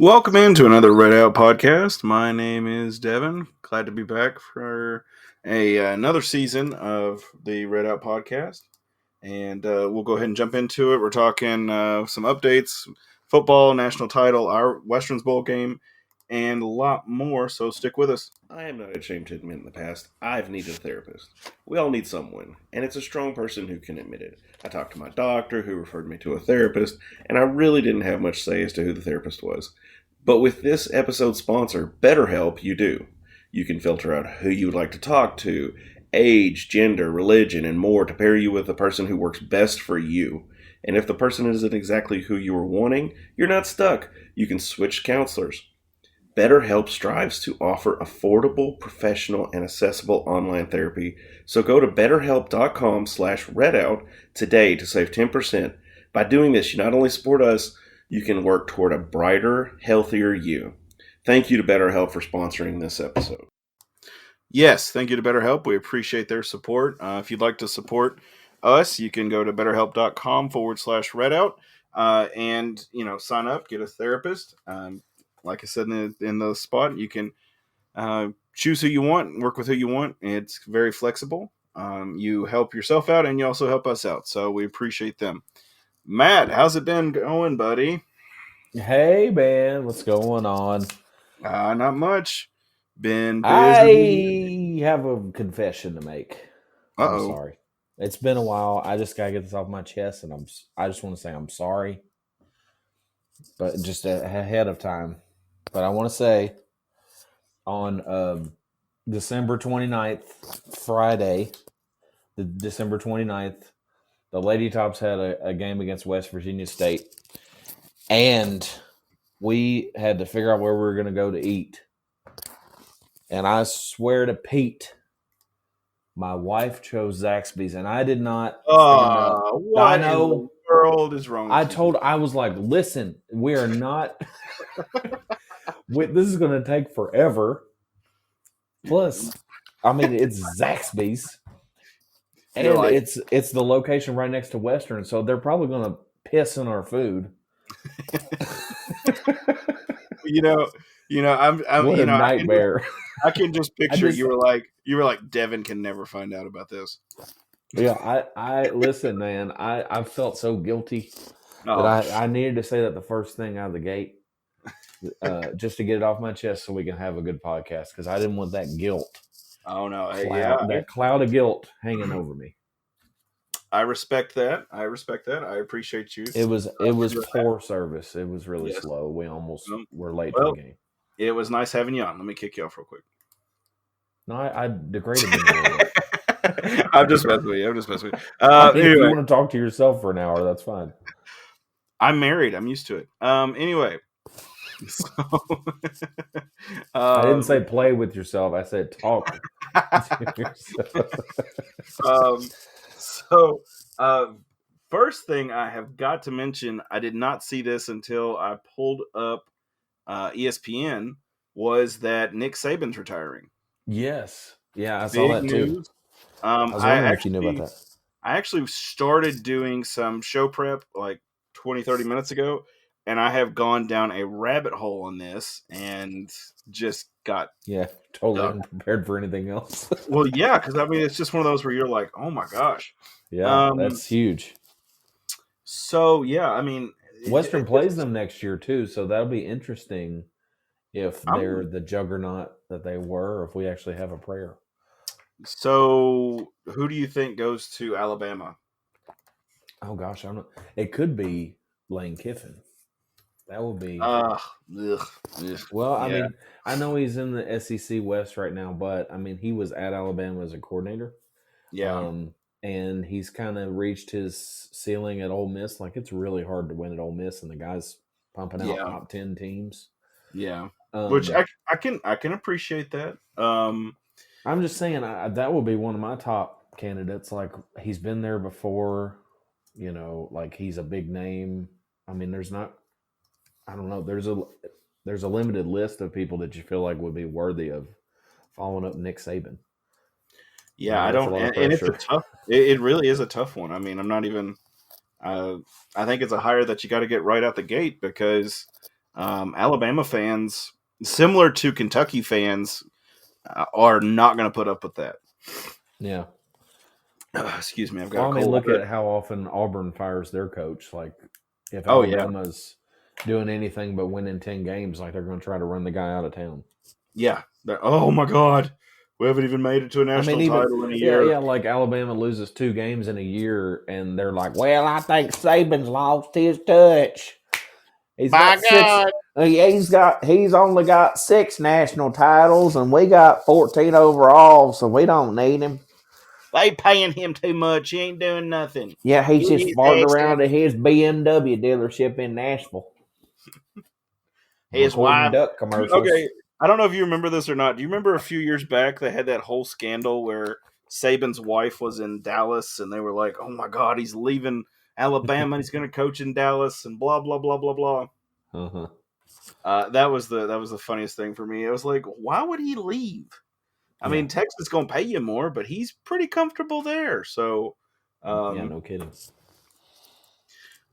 Welcome into another Red Out podcast. My name is Devin. Glad to be back for another season of the Red Out podcast. And we'll go ahead and jump into it. We're talking some updates, football, national title, our Westerns Bowl game, and a lot more. So stick with us. I am not ashamed to admit in the past, I've needed a therapist. We all need someone, and it's a strong person who can admit it. I talked to my doctor, who referred me to a therapist, and I really didn't have much say as to who the therapist was. But with this episode's sponsor, BetterHelp, you do. You can filter out who you would like to talk to, age, gender, religion, and more to pair you with the person who works best for you. And if the person isn't exactly who you were wanting, you're not stuck. You can switch counselors. BetterHelp strives to offer affordable, professional, and accessible online therapy. So go to betterhelp.com/redout today to save 10%. By doing this, you not only support us, you can work toward a brighter, healthier you. Thank you to BetterHelp for sponsoring this episode. Yes, thank you to BetterHelp. We appreciate their support. If you'd like to support us, you can go to betterhelp.com/redout and sign up, get a therapist. Like I said in the spot, you can choose who you want, work with who you want. It's very flexible. You help yourself out, and you also help us out. So we appreciate them. Matt, how's it been going, buddy? Hey, man, what's going on? Not much. Been busy. I have a confession to make. I'm sorry. It's been a while. I just gotta get this off my chest, and I just want to say I'm sorry, but just ahead of time. But I want to say on December 29th, Friday, the December 29th, the Lady Tops had a game against West Virginia State, and we had to figure out where we were going to go to eat. And I swear to Pete, my wife chose Zaxby's, and I did not. What I know. In the world is wrong? I was like, listen, we are not. This is going to take forever. Plus, I mean, it's Zaxby's, and it's the location right next to Western, so they're probably going to piss in our food. I'm what a nightmare. I can just picture you were like Devin can never find out about this. Yeah, I listen, man. I felt so guilty that I needed to say that the first thing out of the gate, just to get it off my chest, so we can have a good podcast. Because I didn't want that guilt. Oh no, that cloud of guilt hanging over me. I respect that. I appreciate you. It was poor service. It was really slow. We almost were late to the game. It was nice having you on. Let me kick you off real quick. No, I degraded you a little bit. I'm just messing with you. Anyway. If you want to talk to yourself for an hour, that's fine. I'm married. I'm used to it. Anyway. So, I didn't say play with yourself. I said talk to yourself. First thing I have got to mention, I did not see this until I pulled up ESPN, was that Nick Saban's retiring. Yes. Yeah, I saw that too. I was wondering if you knew about that. I actually started doing some show prep like 20, 30 minutes ago, and I have gone down a rabbit hole on this and just got totally unprepared for anything else. Well, yeah, because I mean, it's just one of those where you're like, oh my gosh. Yeah, that's huge. So, yeah, I mean, Western plays them next year too, so that'll be interesting if they're the juggernaut that they were, or if we actually have a prayer. So, who do you think goes to Alabama? Oh gosh, I don't know. It could be Lane Kiffin. That would be. Well, I mean, I know he's in the SEC West right now, but I mean, he was at Alabama as a coordinator. Yeah. And he's kind of reached his ceiling at Ole Miss. Like, it's really hard to win at Ole Miss, and the guy's pumping out top 10 teams. Yeah, which I can appreciate that. I'm just saying that would be one of my top candidates. Like, he's been there before, like he's a big name. I mean, there's not. I don't know. There's a limited list of people that you feel like would be worthy of following up Nick Saban. Yeah, I don't, and it's a tough. It really is a tough one. I mean, I'm not even. I think it's a hire that you got to get right out the gate because Alabama fans, similar to Kentucky fans, are not going to put up with that. Yeah. Excuse me, I've got a cold. Look at how often Auburn fires their coach. Like, if Alabama's doing anything but winning 10 games, like they're going to try to run the guy out of town. Yeah. Oh my God, we haven't even made it to a national title in a year. Yeah, like Alabama loses 2 games in a year, and they're like, "Well, I think Saban's lost his touch. He's only got 6 national titles, and we got 14 overall, so we don't need him. They paying him too much. He ain't doing nothing. Yeah, he's just farting around at his BMW dealership in Nashville. His wife. Duck commercials. Okay, I don't know if you remember this or not. Do you remember a few years back they had that whole scandal where Saban's wife was in Dallas, and they were like, "Oh my God, he's leaving Alabama. He's going to coach in Dallas," and blah blah blah blah blah. That was the funniest thing for me. It was like, why would he leave? I mean, Texas is going to pay you more, but he's pretty comfortable there. So, no kidding.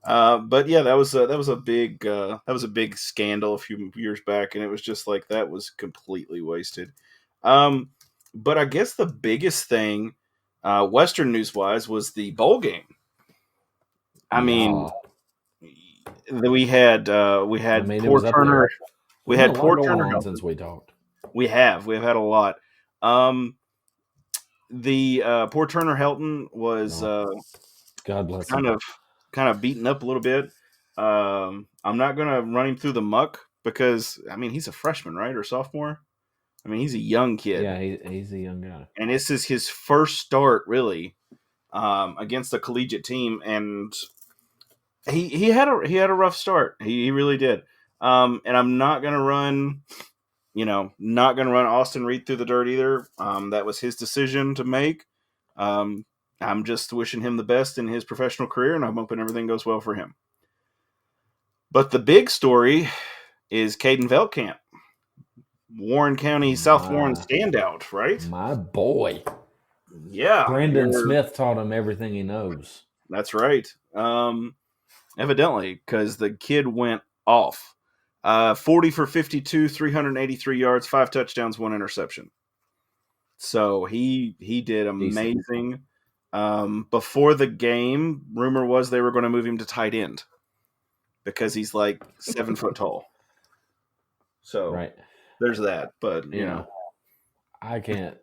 But yeah, that was a big scandal a few years back, and it was just like that was completely wasted. But I guess the biggest thing, Western news wise, was the bowl game. I mean, we had Poor Turner. We had Poor Turner since we talked. We've had a lot. The Poor Turner Helton was God bless kind of beaten up a little bit. I'm not going to run him through the muck because, I mean, he's a freshman, right? Or sophomore? I mean, he's a young kid. Yeah, he's a young guy. And this is his first start, really, against a collegiate team. And he had a rough start. He really did. And I'm not going to run, Austin Reed through the dirt either. That was his decision to make. I'm just wishing him the best in his professional career, and I'm hoping everything goes well for him. But the big story is Caden Veldkamp, Warren County, South Warren standout, right? My boy. Yeah. Brandon Smith taught him everything he knows. That's right. Evidently, because the kid went off. 40 for 52, 383 yards, 5 touchdowns, 1 interception. So he did amazing. Before the game, rumor was they were going to move him to tight end because he's like 7 foot tall. So there's that. But you know, I can't.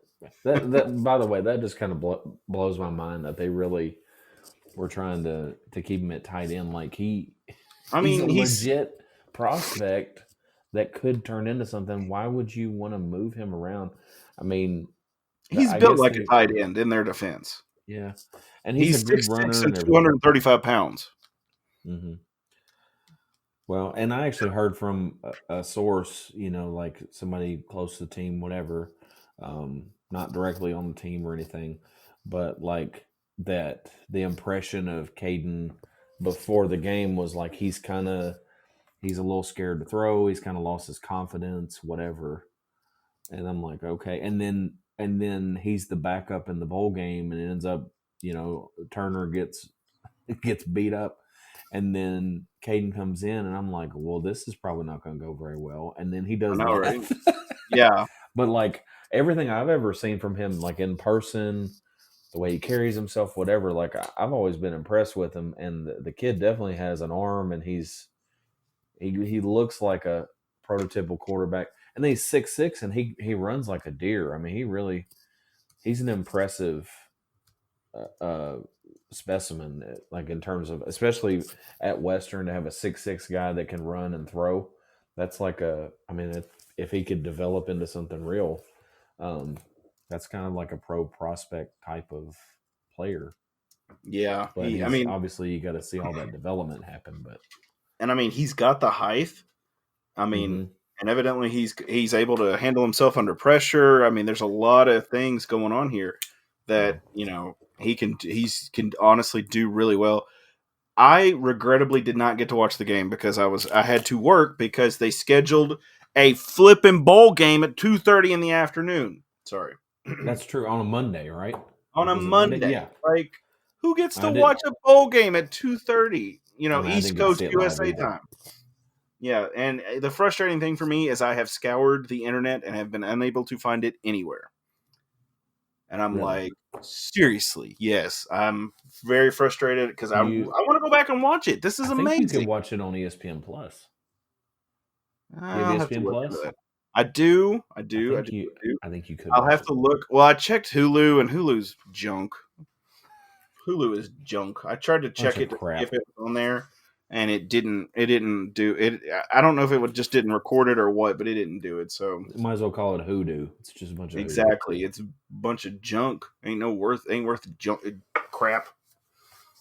That by the way, that just kind of blows my mind that they really were trying to keep him at tight end. Like he's a legit prospect that could turn into something. Why would you want to move him around? I mean, he's built like a tight end in their defense. Yeah, and he's a good runner. And 235 pounds. Mm-hmm. Well, and I actually heard from a source, like somebody close to the team, whatever, not directly on the team or anything, but like that the impression of Caden before the game was like he's a little scared to throw. He's kind of lost his confidence, whatever. And I'm like, okay. And then he's the backup in the bowl game, and it ends up, Turner gets beat up, and then Caden comes in, and I'm like, well, this is probably not going to go very well. And then he does that. Right? Yeah. But like everything I've ever seen from him, like in person, the way he carries himself, whatever, like I've always been impressed with him. And the kid definitely has an arm, and he looks like a prototypical quarterback. And then he's 6'6", and he runs like a deer. I mean, he's an impressive specimen, like in terms of, especially at Western, to have a 6'6" guy that can run and throw. That's like if he could develop into something real, that's kind of like a pro prospect type of player. Yeah. But obviously you got to see all that development happen, he's got the height. And evidently he's able to handle himself under pressure. I mean, there's a lot of things going on here that, he can honestly do really well. I regrettably did not get to watch the game because I had to work because they scheduled a flipping bowl game at 2:30 in the afternoon. Sorry. That's true. On a Monday, right? On a Monday. Yeah. Like, who gets to watch a bowl game at 2:30? East Coast USA time. Yeah, and the frustrating thing for me is I have scoured the internet and have been unable to find it anywhere. And I'm Really? like, seriously, yes. I'm very frustrated because I You, want to go back and watch it. This is I think you could amazing. watch it on ESPN Plus. You have I'll have to ESPN look into Plus? that. I do. I think you could I'll watch have it. to look. Well, I checked Hulu, and Hulu's junk. Hulu is junk. I tried to Bunch check of it to see crap. if it was on there, and it didn't. It didn't do it. I don't know if it just didn't record it or what, but it didn't do it. So Might as well call it hoodoo. It's just a bunch of hoodoo. exactly, it's a bunch of junk. Ain't worth junk crap.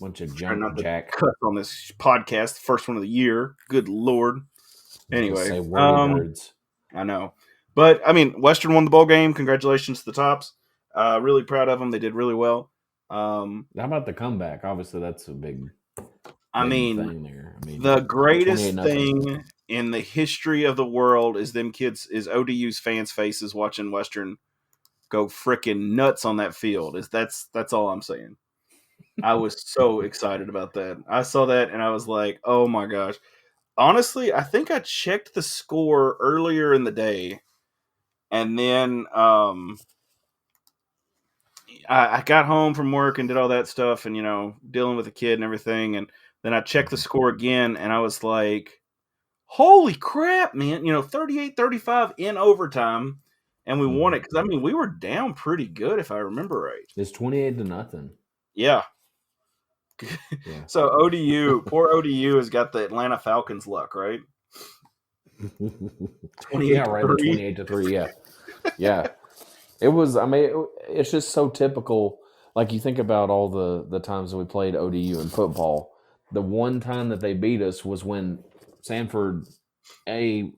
Bunch of Try not junk to jack. cuss on this podcast, first one of the year. Good lord. Just Anyway, say wordy words. I know, but I mean, Western won the bowl game. Congratulations to the Tops. Really proud of them. They did really well. How about the comeback? Obviously, that's a big I mean, thing there. I mean, the 28 greatest nothing. thing in the history of the world is ODU's fans' faces watching Western go freaking nuts on that field. That's all I'm saying. I was so excited about that. I saw that and I was like, oh my gosh. Honestly, I think I checked the score earlier in the day, and then I got home from work and did all that stuff, and dealing with a kid and everything, and then I checked the score again, and I was like, holy crap, man. 38-35 in overtime, and we won it. Because, I mean, we were down pretty good, if I remember right. It's 28 to nothing. Yeah. Yeah. So, poor ODU has got the Atlanta Falcons luck, right? 28 yeah, right. The 28 to 3. Yeah. Yeah. It was, I mean, it's just so typical. Like, you think about all the times that we played ODU in football. The one time that they beat us was when Sanford, A,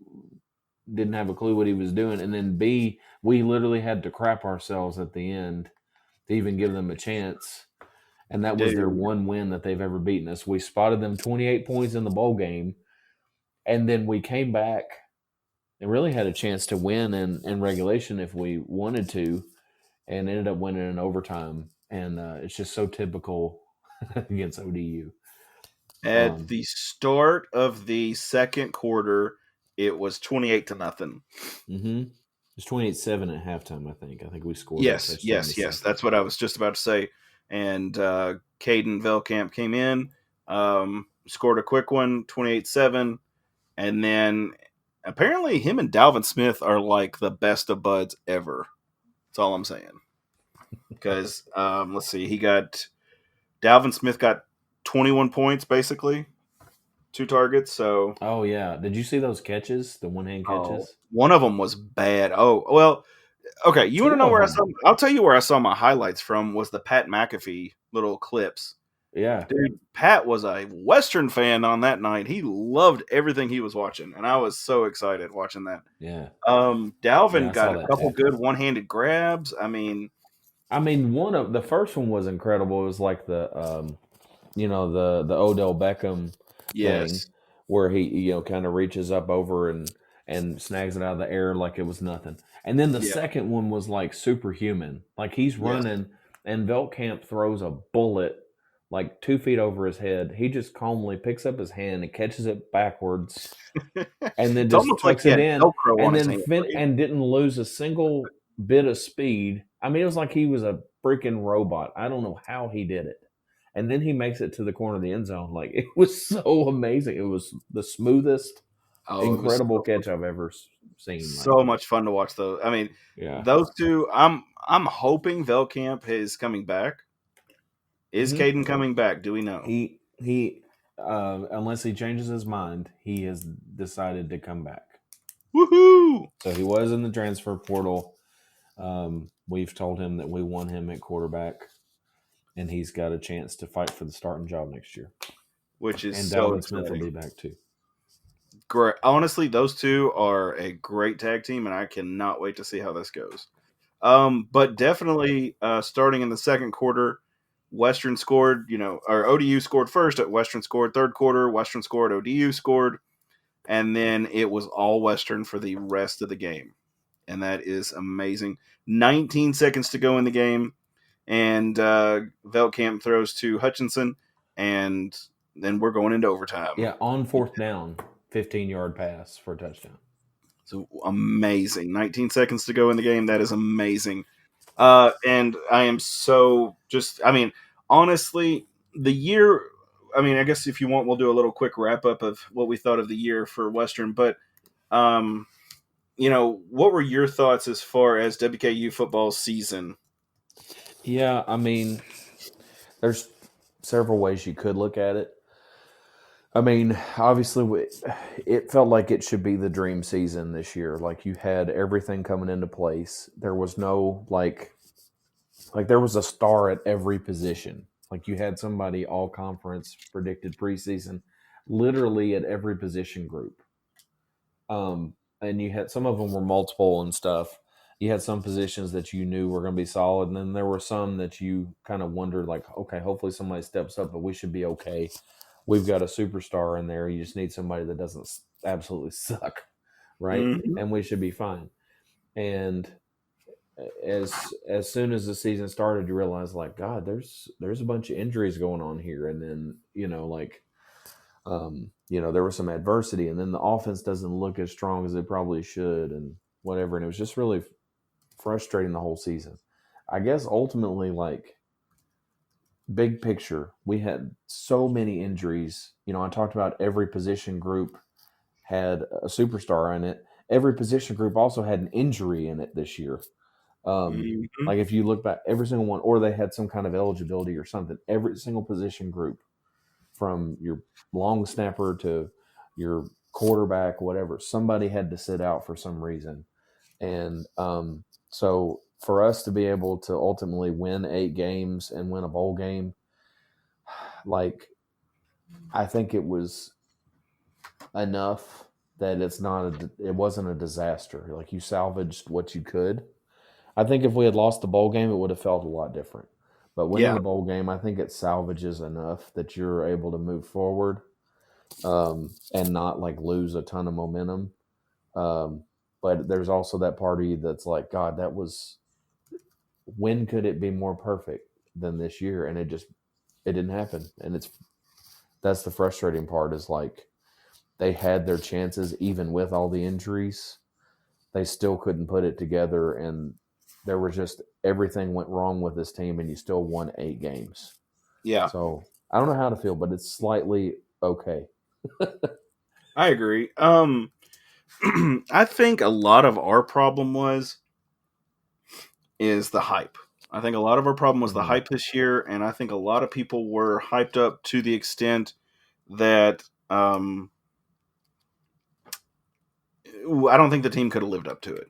didn't have a clue what he was doing, and then B, we literally had to crap ourselves at the end to even give them a chance. And that was their one win that they've ever beaten us. We spotted them 28 points in the bowl game, and then we came back and really had a chance to win in regulation if we wanted to, and ended up winning in overtime. And it's just so typical against ODU. At the start of the second quarter, it was 28 to nothing. Mm-hmm. It was 28-7 at halftime, I think. I think we scored. Yes. That's what I was just about to say. And Caden Velkamp came in, scored a quick one, 28-7. And then apparently him and Dalvin Smith are like the best of buds ever. That's all I'm saying. Because, let's see, Dalvin Smith got 21 points, basically. 2 targets, so... Oh, yeah. Did you see those catches? The one-hand catches? One of them was bad. Oh, well, okay. You want to know where I saw... I'll tell you where I saw my highlights from was the Pat McAfee little clips. Yeah. Dude, Pat was a Western fan on that night. He loved everything he was watching, and I was so excited watching that. Yeah. Dalvin got a couple good one-handed grabs. I mean, the first one was incredible. It was like the the Odell Beckham thing where he kind of reaches up over and snags it out of the air like it was nothing. And then the second one was like superhuman. Like he's running and Velkamp throws a bullet like 2 feet over his head. He just calmly picks up his hand and catches it backwards, and then just tucks it in, and didn't lose a single bit of speed. I mean, it was like he was a freaking robot. I don't know how he did it. And then he makes it to the corner of the end zone. Like, it was so amazing. It was the smoothest, incredible catch I've ever seen. So much fun to watch, though. I mean, those two. I'm hoping Velkamp is coming back. Is Caden coming back? Do we know? He unless he changes his mind, he has decided to come back. Woohoo! So he was in the transfer portal. We've told him that we want him at quarterback, and he's got a chance to fight for the starting job next year. Which is and so Dalvin exciting. Smith will be back too. Great. Honestly, those two are a great tag team, and I cannot wait to see how this goes. But definitely starting in the second quarter, Western scored, or ODU scored first, Western scored third quarter, Western scored, ODU scored, and then it was all Western for the rest of the game. And that is amazing. 19 seconds to go in the game, and Velkamp throws to Hutchinson, and then we're going into overtime. Yeah, on fourth down, 15-yard pass for a touchdown. So amazing. 19 seconds to go in the game. That is amazing. And I am so just, I mean, honestly, the year, I mean, I guess if you want, we'll do a little quick wrap up of what we thought of the year for Western. But, what were your thoughts as far as WKU football season? Yeah, I mean, there's several ways you could look at it. I mean, obviously, it felt like it should be the dream season this year. Like, you had everything coming into place. There was no, like there was a star at every position. Like, you had somebody all conference predicted preseason, literally at every position group. And you had some of them were multiple and stuff. You had some positions that you knew were going to be solid, and then there were some that you kind of wondered, like, okay, hopefully somebody steps up, but we should be okay. We've got a superstar in there. You just need somebody that doesn't absolutely suck, right? Mm-hmm. And we should be fine. And as soon as the season started, you realize, like, God, there's a bunch of injuries going on here, and then there was some adversity, and then the offense doesn't look as strong as it probably should, and whatever. And it was just really frustrating the whole season. I guess ultimately, like, big picture, we had so many injuries. I talked about every position group had a superstar in it. Every position group also had an injury in it this year. Mm-hmm. Like, if you look back, every single one, or they had some kind of eligibility or something. Every single position group, from your long snapper to your quarterback, whatever, somebody had to sit out for some reason. And so for us to be able to ultimately win 8 games and win a bowl game, like, I think it was enough that it wasn't a disaster. Like, you salvaged what you could. I think if we had lost the bowl game, it would have felt a lot different. But winning the bowl game, I think it salvages enough that you're able to move forward and not, like, lose a ton of momentum. But there's also that part of you that's like, God, when could it be more perfect than this year? And it didn't happen. And that's the frustrating part, is, like, they had their chances even with all the injuries. They still couldn't put it together, and there was just everything went wrong with this team, and you still won 8 games. Yeah. So I don't know how to feel, but it's slightly okay. I agree. I think a lot of our problem is the hype. I think a lot of our problem was the hype this year, and I think a lot of people were hyped up to the extent that I don't think the team could have lived up to it.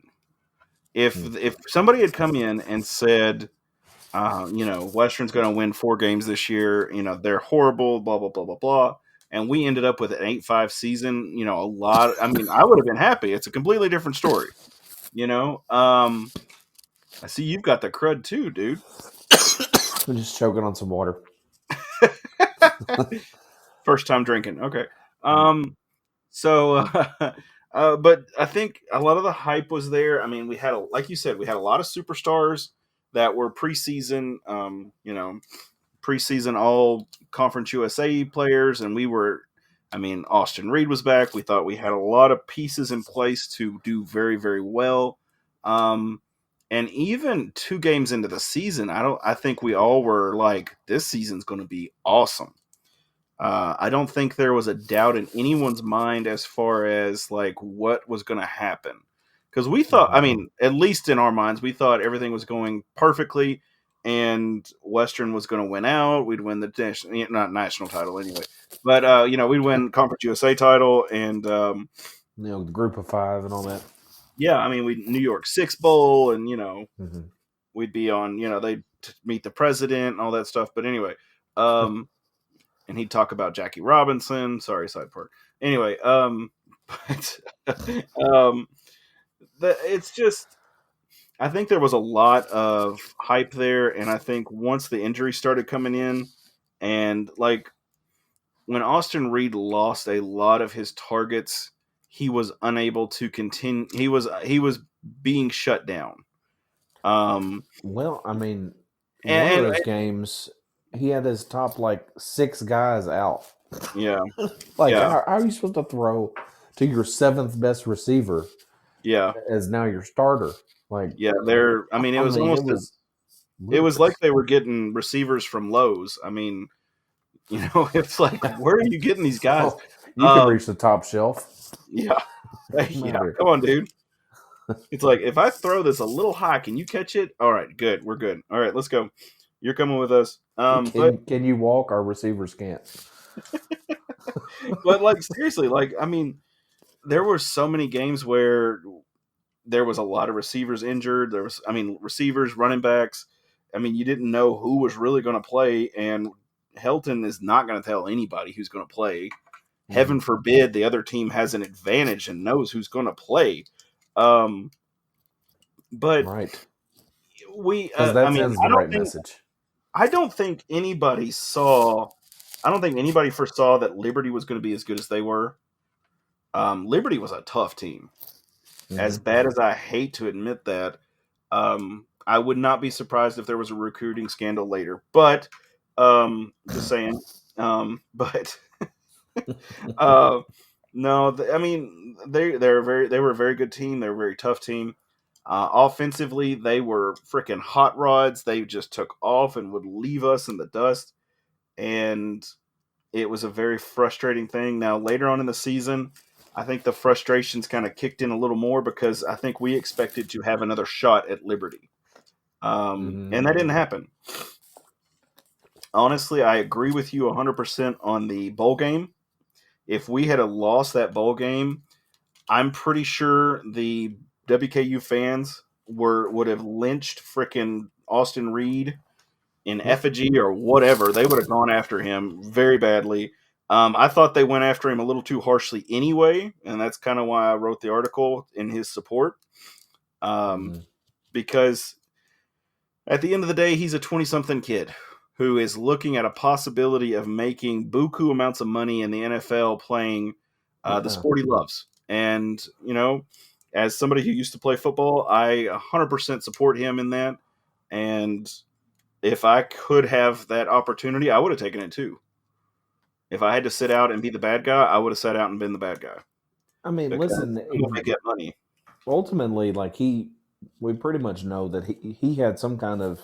If somebody had come in and said, Western's going to win 4 games this year, they're horrible, blah blah blah blah blah, and we ended up with an 8-5 season, I would have been happy. It's a completely different story, I see you've got the crud too, dude. I'm just choking on some water. First time drinking. Okay. But I think a lot of the hype was there. I mean, like you said, we had a lot of superstars that were preseason, preseason all Conference USA players, and Austin Reed was back. We thought we had a lot of pieces in place to do very, very well. And even 2 games into the season, I think we all were like, this season's going to be awesome. I don't think there was a doubt in anyone's mind as far as, like, what was going to happen. Because we thought, at least in our minds, we thought everything was going perfectly and Western was going to win out. We'd win the not national title anyway, but we'd win Conference USA title and the Group of 5 and all that. Yeah, we New York 6 Bowl, and we'd be on. They'd meet the president and all that stuff. But anyway, and he'd talk about Jackie Robinson. Sorry, side part. Anyway, it's just. I think there was a lot of hype there, and I think once the injuries started coming in, and, like, when Austin Reed lost a lot of his targets, he was unable to continue. He was being shut down. One of those games, he had his top, like, 6 guys out. Yeah. How are you supposed to throw to your seventh best receiver Yeah, as now your starter. Like, yeah. They're. I mean, it was almost. it was It was like ludicrous. they were getting receivers from Lowe's. I mean, it's like, where are you getting these guys? Oh, you can Um, reach the top shelf. yeah, Come yeah. out here. Come on, dude. It's like, if I throw this a little high, can you catch it? All right, good. We're good. All right, let's go. You're coming with us. Can you walk? Our receivers can't. But like, seriously, like, I mean, there were so many games where there was a lot of receivers injured. There was, I mean, receivers, running backs. I mean, you didn't know who was really going to play, and Helton is not going to tell anybody who's going to play. Heaven forbid the other team has an advantage and knows who's going to play. But Right. we, Because that I mean, sends the right message. I don't think anybody saw. I don't think anybody foresaw that Liberty was going to be as good as they were. Liberty was a tough team. As bad as I hate to admit that, I would not be surprised if there was a recruiting scandal later. But just saying. But no, I mean, they were a very good team. They were a very tough team. Offensively, they were freaking hot rods. They just took off and would leave us in the dust, and it was a very frustrating thing. Now, later on in the season, I think the frustrations kind of kicked in a little more because I think we expected to have another shot at Liberty, and that didn't happen. Honestly, I agree with you 100% on the bowl game. If we had lost that bowl game, I'm pretty sure the WKU fans would have lynched frickin' Austin Reed in effigy or whatever. They would have gone after him very badly. I thought they went after him a little too harshly anyway, and that's kind of why I wrote the article in his support. Because at the end of the day, he's a 20-something kid who is looking at a possibility of making buku amounts of money in the NFL playing the sport he loves. And, as somebody who used to play football, I 100% support him in that. And if I could have that opportunity, I would have taken it too. If I had to sit out and be the bad guy, I would have sat out and been the bad guy. I mean, listen, I want to get money. Ultimately, like we pretty much know that he had some kind of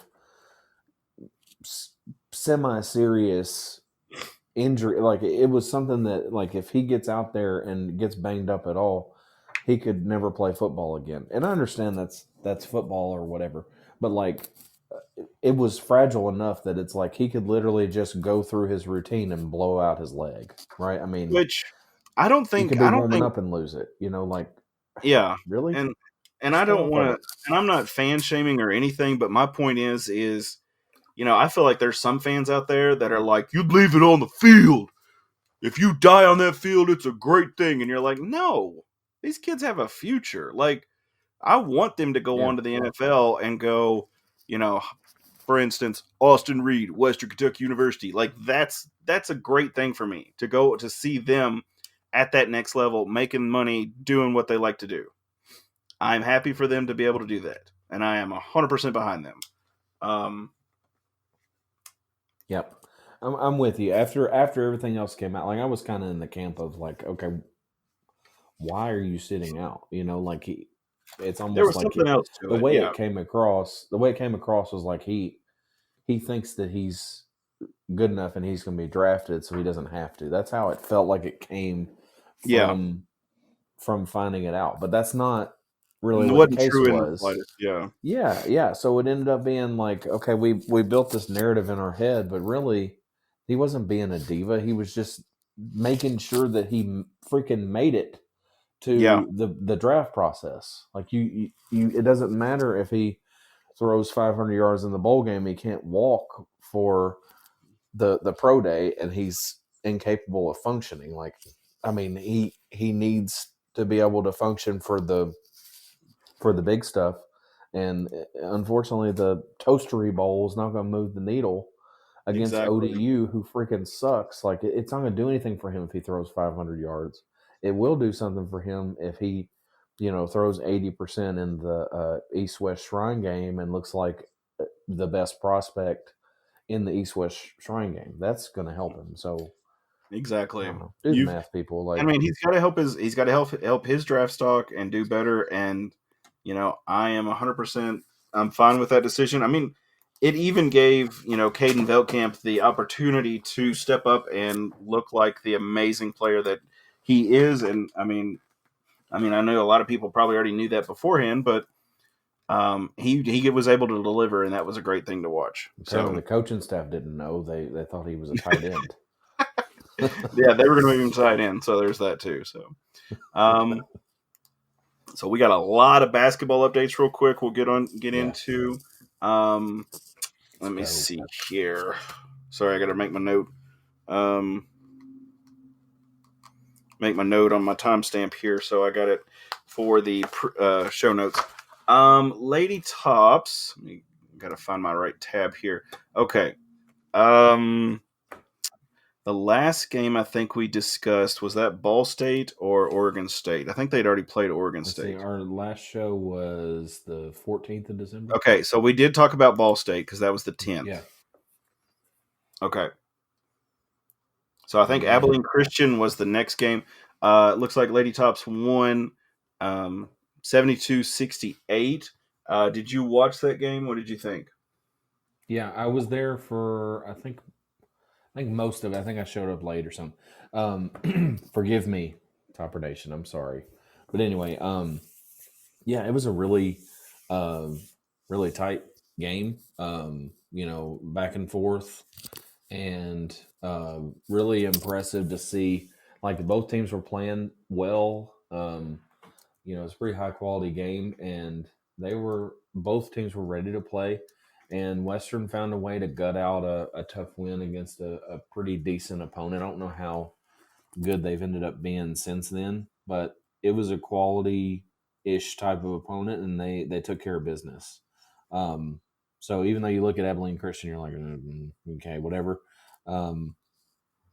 semi-serious injury. Like, it was something that, like, if he gets out there and gets banged up at all, he could never play football again. And I understand that's football or whatever, but like, it was fragile enough that it's like he could literally just go through his routine and blow out his leg, right? I mean, which I don't think he could be warming up and lose it, like, yeah, really. And I don't want to, and I'm not fan shaming or anything, but my point is, I feel like there's some fans out there that are like, you'd leave it on the field. If you die on that field, it's a great thing. And you're like, no, these kids have a future. Like, I want them to go on to the NFL and go, for instance, Austin Reed, Western Kentucky University. Like, that's a great thing for me to go to see them at that next level, making money, doing what they like to do. I'm happy for them to be able to do that, and I am 100% behind them. Yep, I'm with you. After everything else came out, like, I was kind of in the camp of like, okay, why are you sitting out? Like, it's almost there was like something else to the it. way Yeah. it came across. The way it came across was like he thinks that he's good enough and he's going to be drafted, so he doesn't have to. That's how it felt like it came from finding it out. But that's not really what the case was. Yeah. So it ended up being like, okay, we built this narrative in our head, but really, he wasn't being a diva. He was just making sure that he freaking made it to the draft process. Like, you it doesn't matter if he throws 500 yards in the bowl game, he can't walk for the pro day, and he's incapable of functioning. Like, I mean, he needs to be able to function for the big stuff. And unfortunately, the Toastery Bowl is not going to move the needle against ODU, who freaking sucks. Like, it's not going to do anything for him if he throws 500 yards. It will do something for him if he, throws 80% in the East-West Shrine game and looks like the best prospect in the East-West Shrine game. That's going to help him. So, exactly. Do the math, people. Like, I mean, he's got to help his draft stock and do better. And I am 100%. I'm fine with that decision. I mean, it even gave Caden Veltkamp the opportunity to step up and look like the amazing player that he is. And I know a lot of people probably already knew that beforehand, but he was able to deliver, and that was a great thing to watch. Apparently, the coaching staff didn't know. They thought he was a tight end. Yeah, they were going to move him tight end, so there's that too. So we got a lot of basketball updates real quick. We'll get into. Let me see here. Sorry, I got to make my note. Make my note on my timestamp here, so I got it for the show notes. Lady Tops. Got to find my right tab here. Okay. The last game I think we discussed, was that Ball State or Oregon State? I think they'd already played Oregon State. Our last show was the 14th of December. Okay, so we did talk about Ball State because that was the 10th. Yeah. Okay. So I think Abilene Christian was the next game. It looks like Lady Tops won 72-68. Did you watch that game? What did you think? Yeah, I was there for I think most of it. I think I showed up late or something. Forgive me, Topper Nation. I'm sorry, but anyway, yeah, it was a really, really tight game. Back and forth, and really impressive to see. Like both teams were playing well. It's a pretty high quality game, and both teams were ready to play. And Western found a way to gut out a tough win against a pretty decent opponent. I don't know how good they've ended up being since then, but it was a quality-ish type of opponent, and they took care of business. So even though you look at Abilene Christian, you're like, okay, whatever.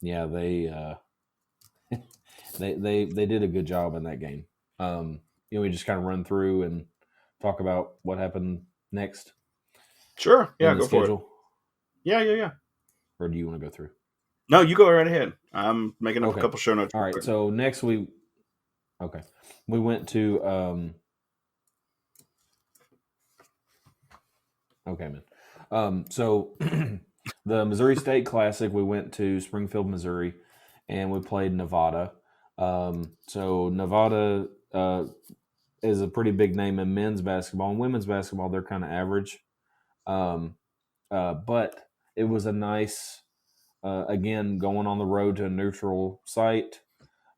Yeah, they they did a good job in that game. We just kind of run through and talk about what happened next. Sure. Yeah, go for it. Yeah. Or do you want to go through? No, you go right ahead. I'm making up a couple show notes. All right. So next we went to okay, man. So the Missouri State Classic, we went to Springfield, Missouri, and we played Nevada. So Nevada is a pretty big name in men's basketball. And women's basketball, they're kind of average. But it was a nice, again, going on the road to a neutral site,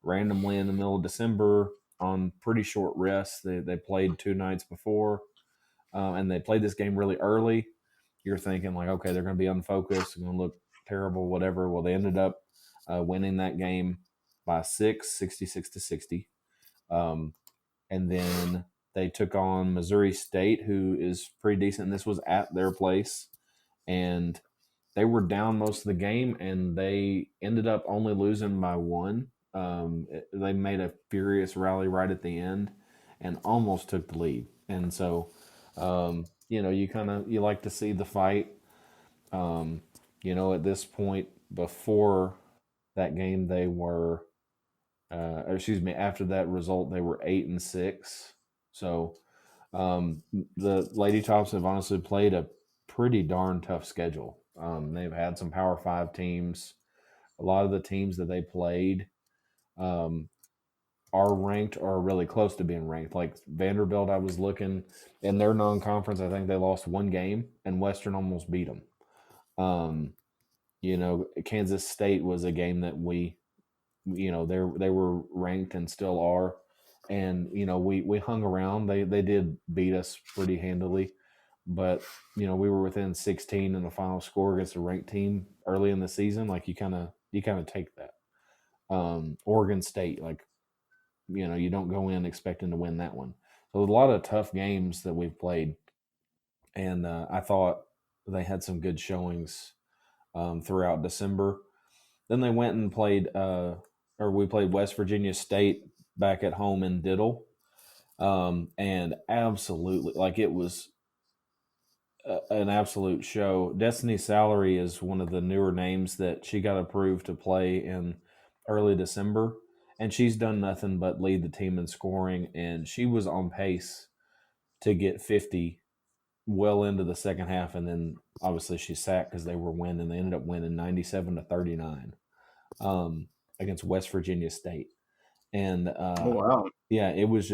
randomly in the middle of December on pretty short rest. They played 2 nights before, and they played this game really early. You're thinking like, okay, they're going to be unfocused, going to look terrible, whatever. Well, they ended up winning that game by 66-60. And then they took on Missouri State, who is pretty decent. And this was at their place. And they were down most of the game, and they ended up only losing by 1. They made a furious rally right at the end and almost took the lead. And so, you like to see the fight. At this point, before that game, they were, after that result, they were 8-6. So, the Lady Tops have honestly played a pretty darn tough schedule. They've had some Power 5 teams. A lot of the teams that they played are ranked or really close to being ranked. Like Vanderbilt, I was looking in their non-conference. I think they lost 1 game, and Western almost beat them. Kansas State was a game that we were ranked and still are. And, we hung around. They did beat us pretty handily. But, we were within 16 in the final score against a ranked team early in the season. Like, you kind of take that. Oregon State, like, you don't go in expecting to win that one. So a lot of tough games that we've played. And I thought they had some good showings throughout December. Then they went and we played West Virginia State back at home in Diddle. And absolutely, like, it was an absolute show. Destiny Salary is one of the newer names that she got approved to play in early December, and she's done nothing but lead the team in scoring, and she was on pace to get 50 well into the second half, and then obviously she sat because they were winning. They ended up winning 97-39 against West Virginia State. And Oh, wow. yeah, it was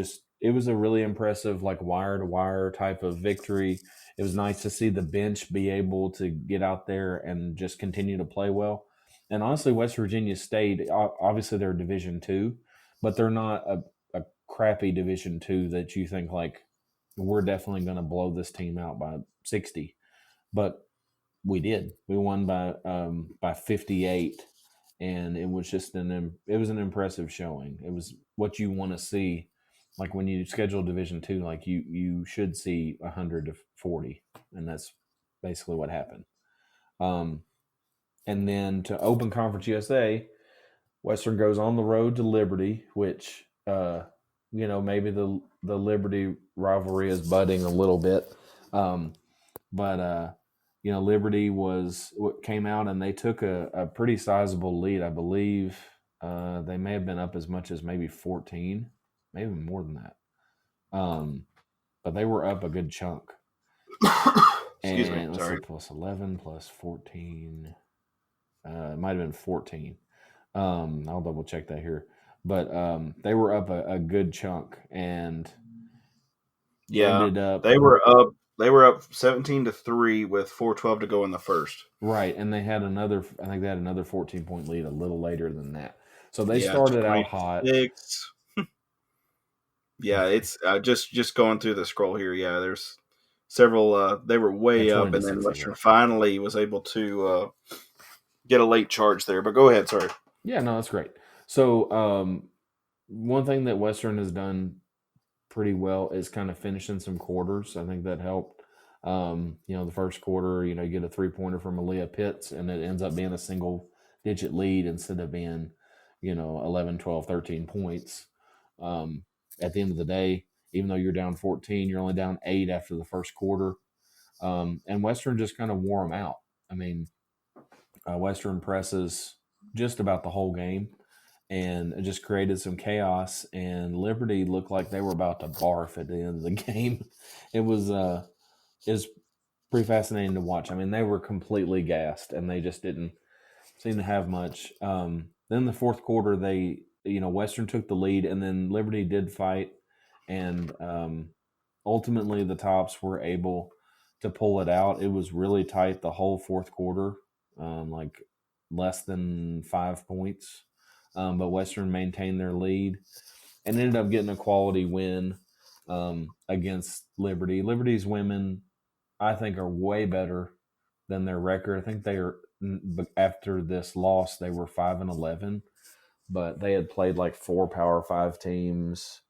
a really impressive, like, wire to wire type of victory. It was nice to see the bench be able to get out there and just continue to play well. And honestly, West Virginia State, obviously they're Division II, but they're not a crappy Division II that you think, like, we're definitely going to blow this team out by 60. But we did. We won by 58, and it was just an impressive showing. It was what you want to see, like when you schedule Division II, like you should see 100-40, and that's basically what happened. And then to Open Conference USA, Western goes on the road to Liberty, which maybe the Liberty rivalry is budding a little bit, but Liberty came out and they took a pretty sizable lead. I believe they may have been up as much as maybe 14, maybe more than that. But they were up a good chunk. Excuse me. Let's Sorry. see, plus 11, plus 14. It might have been 14. I'll double check that here. But they were up a good chunk, and ended up they were up 17-3 with 4:12 to go in the first. Right, and they had another 14-point lead a little later than that. So they started out hot. Yeah, it's just going through the scroll here. Yeah, there's several. They were way up, and then Western finally was able to get a late charge there. But go ahead, sorry. Yeah, no, that's great. So one thing that Western has done pretty well is kind of finishing some quarters. I think that helped. The first quarter, you get a 3-pointer from Aaliyah Pitts, and it ends up being a single-digit lead instead of being, 11, 12, 13 points. At the end of the day, even though you're down 14, you're only down 8 after the first quarter. And Western just kind of wore them out. I mean, Western presses just about the whole game, and it just created some chaos, and Liberty looked like they were about to barf at the end of the game. It was pretty fascinating to watch. I mean, they were completely gassed, and they just didn't seem to have much. Then the fourth quarter, Western took the lead, and then Liberty did fight, and ultimately the Tops were able to pull it out. It was really tight the whole fourth quarter, like less than 5 points. But Western maintained their lead and ended up getting a quality win against Liberty. Liberty's women, I think, are way better than their record. I think they are, after this loss, they were 5-11, but they had played like 4 Power 5 teams,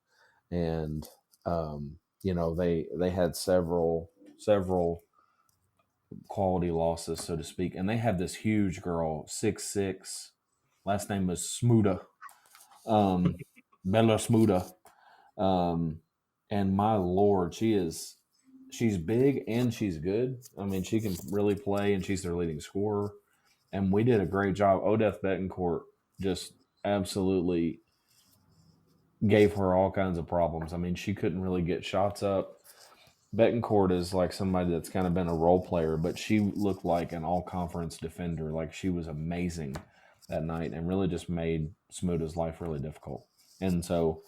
and they had several quality losses, so to speak. And they had this huge girl, 6'6", last name was Smuda, Bella Smuda, and my Lord, she's big and she's good. I mean, she can really play, and she's their leading scorer. And we did a great job. Odette Betancourt just absolutely gave her all kinds of problems. I mean, she couldn't really get shots up. Betancourt is like somebody that's kind of been a role player, but she looked like an all-conference defender. Like, she was amazing that night and really just made Smuda's life really difficult. And so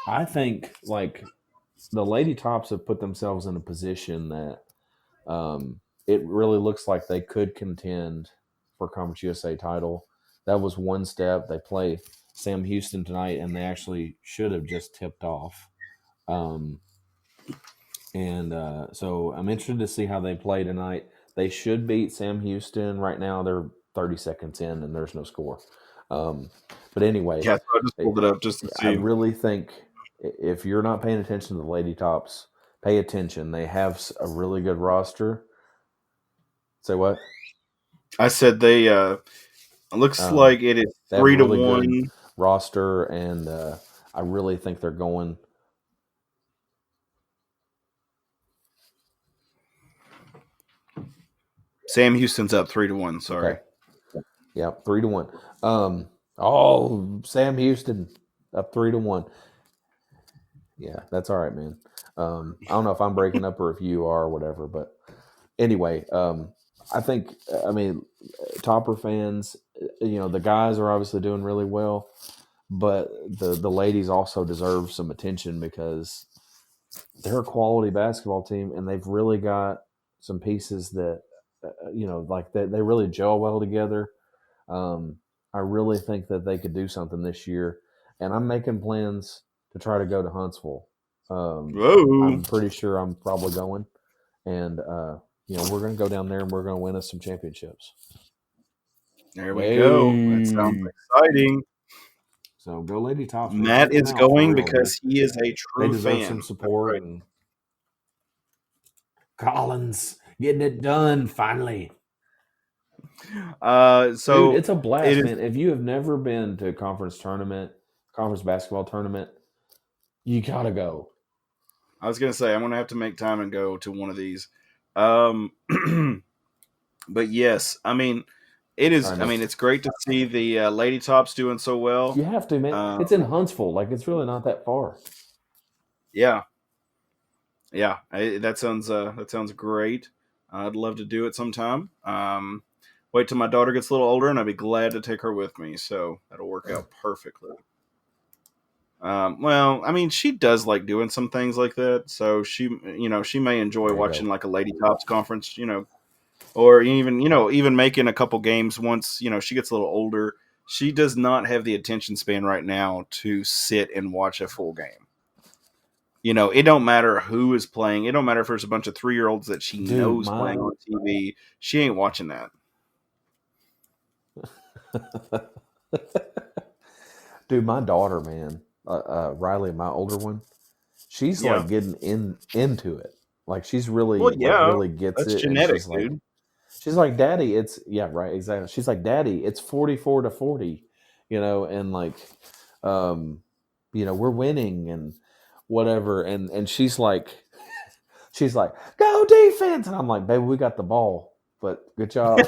I think, like, the Lady Tops have put themselves in a position that it really looks like they could contend for Conference USA title. That was one step. They play Sam Houston tonight, and they actually should have just tipped off. So I'm interested to see how they play tonight. They should beat Sam Houston. Right now, they're 30 seconds in, and there's no score. But anyway, yeah, so I just pulled it up just to see. I really think if you're not paying attention to the Lady Tops, pay attention. They have a really good roster. Say what? I said they. Looks like it is 3-1 roster, and I really think they're going. Sam Houston's up 3-1. Sorry. Okay. Yeah, 3-1. Oh, Sam Houston up 3-1. Yeah, that's all right, man. I don't know if I'm breaking up or if you are or whatever, but anyway, I think, Topper fans, the guys are obviously doing really well, but the ladies also deserve some attention because they're a quality basketball team and they've really got some pieces that, like they really gel well together. Um, I really think that they could do something this year, and I'm making plans to try to go to Huntsville. Whoa. I'm pretty sure I'm probably going, and we're going to go down there and we're going to win us some championships. There we go. That sounds Yay! exciting. So go Lady Tops, man. Matt Take them is out for going real, dude. because he is a They true deserve fan. some That's support. right. And Collins getting it done finally. So Dude, it's a blast, it is. man. If you have never been to a conference basketball tournament, you gotta go. I was gonna say I'm gonna have to make time and go to one of these. But yes, I mean, it is. I mean, it's great to see the Lady Tops doing so well. You have to, man. It's in Huntsville. Like, it's really not that far. Yeah, yeah. That sounds great. I'd love to do it sometime. Wait till my daughter gets a little older, and I'd be glad to take her with me. So that'll work out perfectly. Well, I mean, she does like doing some things like that, so she may enjoy watching like a Lady Tops conference, or even making a couple games once she gets a little older. She does not have the attention span right now to sit and watch a full game. It don't matter who is playing. It don't matter if there's a bunch of 3-year-olds that she knows playing on TV. She ain't watching that. Dude, my daughter, man, Riley, my older one, she's like getting into it. Like, she's really, really gets that's it. Genetic, and dude. She's like, Daddy, exactly. She's like, Daddy, it's 44-40, and like, we're winning and whatever. And she's like, go defense. And I'm like, baby, we got the ball, but good job.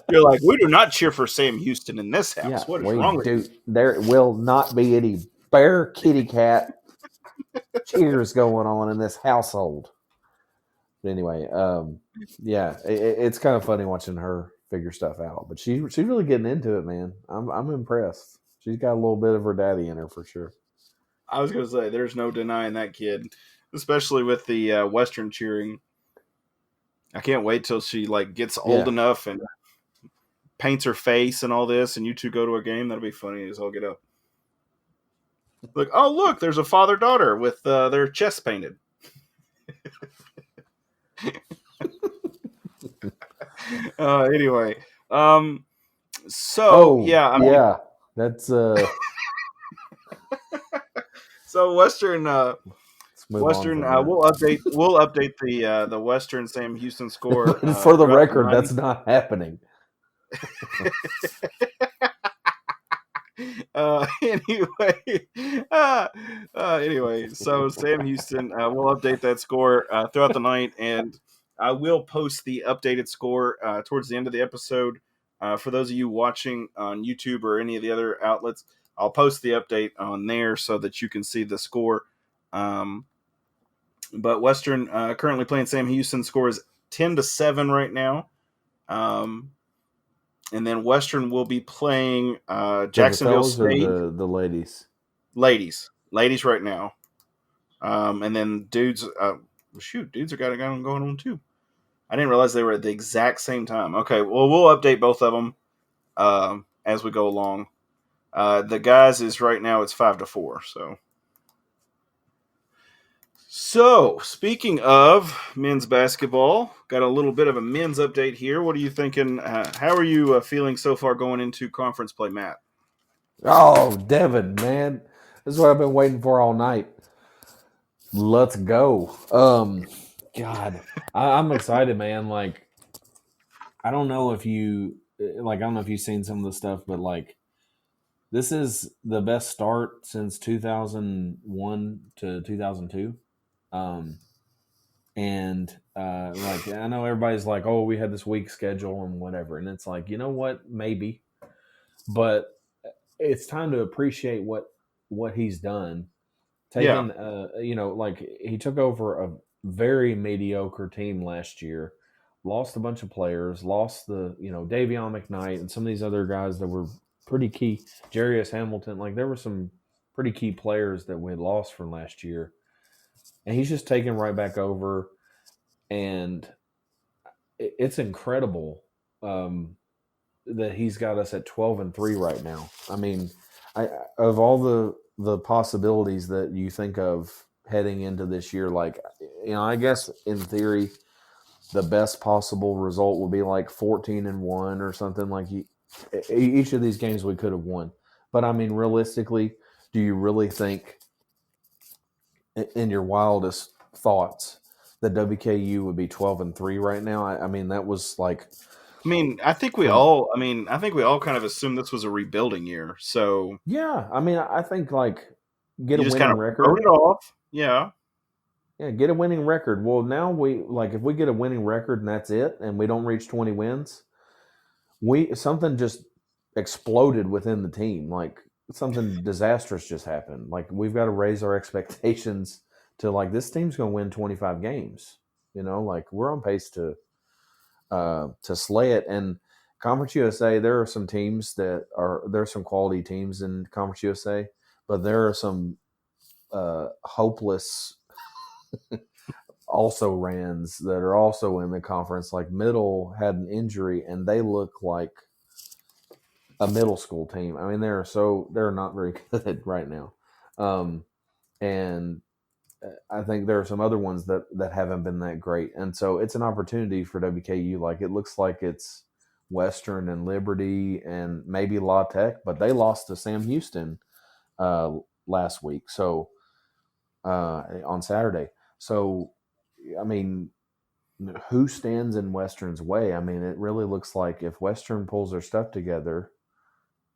You're like, we do not cheer for Sam Houston in this house. Yeah, what is wrong with you? There will not be any bear kitty cat cheers going on in this household. But anyway, it's kind of funny watching her figure stuff out. But she's really getting into it, man. I'm impressed. She's got a little bit of her daddy in her for sure. I was going to say, there's no denying that kid, especially with the Western cheering. I can't wait till she gets old enough and paints her face and all this, and you two go to a game. That'll be funny as all get up. Look, there's a father-daughter with their chest painted. Anyway, that's so Western we'll update the Western Sam Houston score. For the record, that's not happening. Anyway, so Sam Houston, we'll update that score throughout the night, and I will post the updated score towards the end of the episode. For those of you watching on YouTube or any of the other outlets, I'll post the update on there so that you can see the score. But Western currently playing Sam Houston, score is 10-7 right now. And then Western will be playing Jacksonville State. Or the ladies? Ladies right now. And then dudes, dudes are got going on too. I didn't realize they were at the exact same time. Okay, well, we'll update both of them as we go along. The guys is right now it's 5-4. So, speaking of men's basketball, got a little bit of a men's update here. What are you thinking? How are you feeling so far going into conference play, Matt? Oh, Devin, man. This is what I've been waiting for all night. Let's go. God, I'm excited, man. Like, I don't know if you've seen some of the stuff, but this is the best start since 2001 to 2002. And I know everybody's like, oh, we had this week schedule and whatever. And it's like, you know what? Maybe. but it's time to appreciate what he's done. Yeah. Taking, like he took over a very mediocre team last year, lost a bunch of players, lost Davion McKnight and some of these other guys that were pretty key. Jarius Hamilton, like there were some pretty key players that we had lost from last year, and he's just taken right back over, and it's incredible that he's got us at 12-3 right now. I mean, of all the possibilities that you think of heading into this year, like I guess in theory, the best possible result would be like 14-1 or something. Like each of these games we could have won, but I mean, realistically, do you really think, in your wildest thoughts, that WKU would be 12-3 right now? I mean, that was like. I think we all kind of assumed this was a rebuilding year. So Yeah, I mean, I think like get you a just kind winning of record. wrote it off. Yeah. Yeah, get a winning record. Well, now if we get a winning record and that's it, and we don't reach 20 wins, something just exploded within the team. Like something disastrous just happened. Like we've got to raise our expectations to like this team's going to win 25 games. Like we're on pace to slay it. And Conference USA, there are some teams there's some quality teams in Conference USA, but there are some hopeless also rans that are also in the conference. Like Middle had an injury and they look like a middle school team. I mean, they're not very good right now. And I think there are some other ones that haven't been that great. And so it's an opportunity for WKU. Like it looks like it's Western and Liberty and maybe La Tech, but they lost to Sam Houston last week. So on Saturday. So, I mean, who stands in Western's way? I mean, it really looks like if Western pulls their stuff together,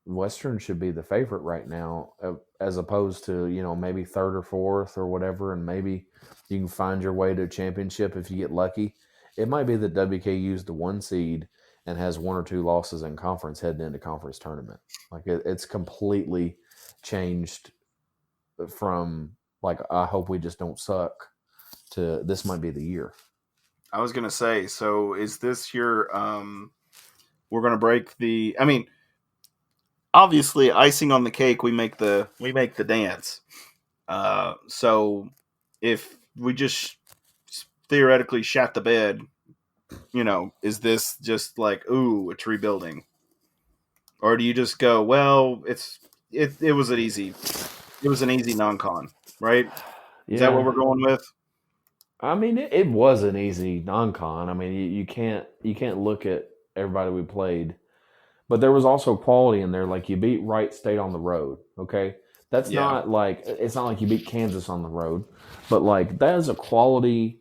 Western should be the favorite right now, as opposed to maybe third or fourth or whatever, and maybe you can find your way to a championship if you get lucky. It might be that WKU's the 1 seed and has 1 or 2 losses in conference heading into conference tournament. Like it's completely changed from like I hope we just don't suck to this might be the year. I was gonna say, so is this your we're gonna break the obviously icing on the cake, we make the dance. So if we just theoretically shat the bed, is this just like, ooh, it's rebuilding? Or do you just go, well, it was an easy non-con, right? Is that what we're going with? I mean, it was an easy non-con. I mean, you can't look at everybody we played, but there was also quality in there. Like you beat Wright State on the road. Okay, that's not like it's not like you beat Kansas on the road, but like that is a quality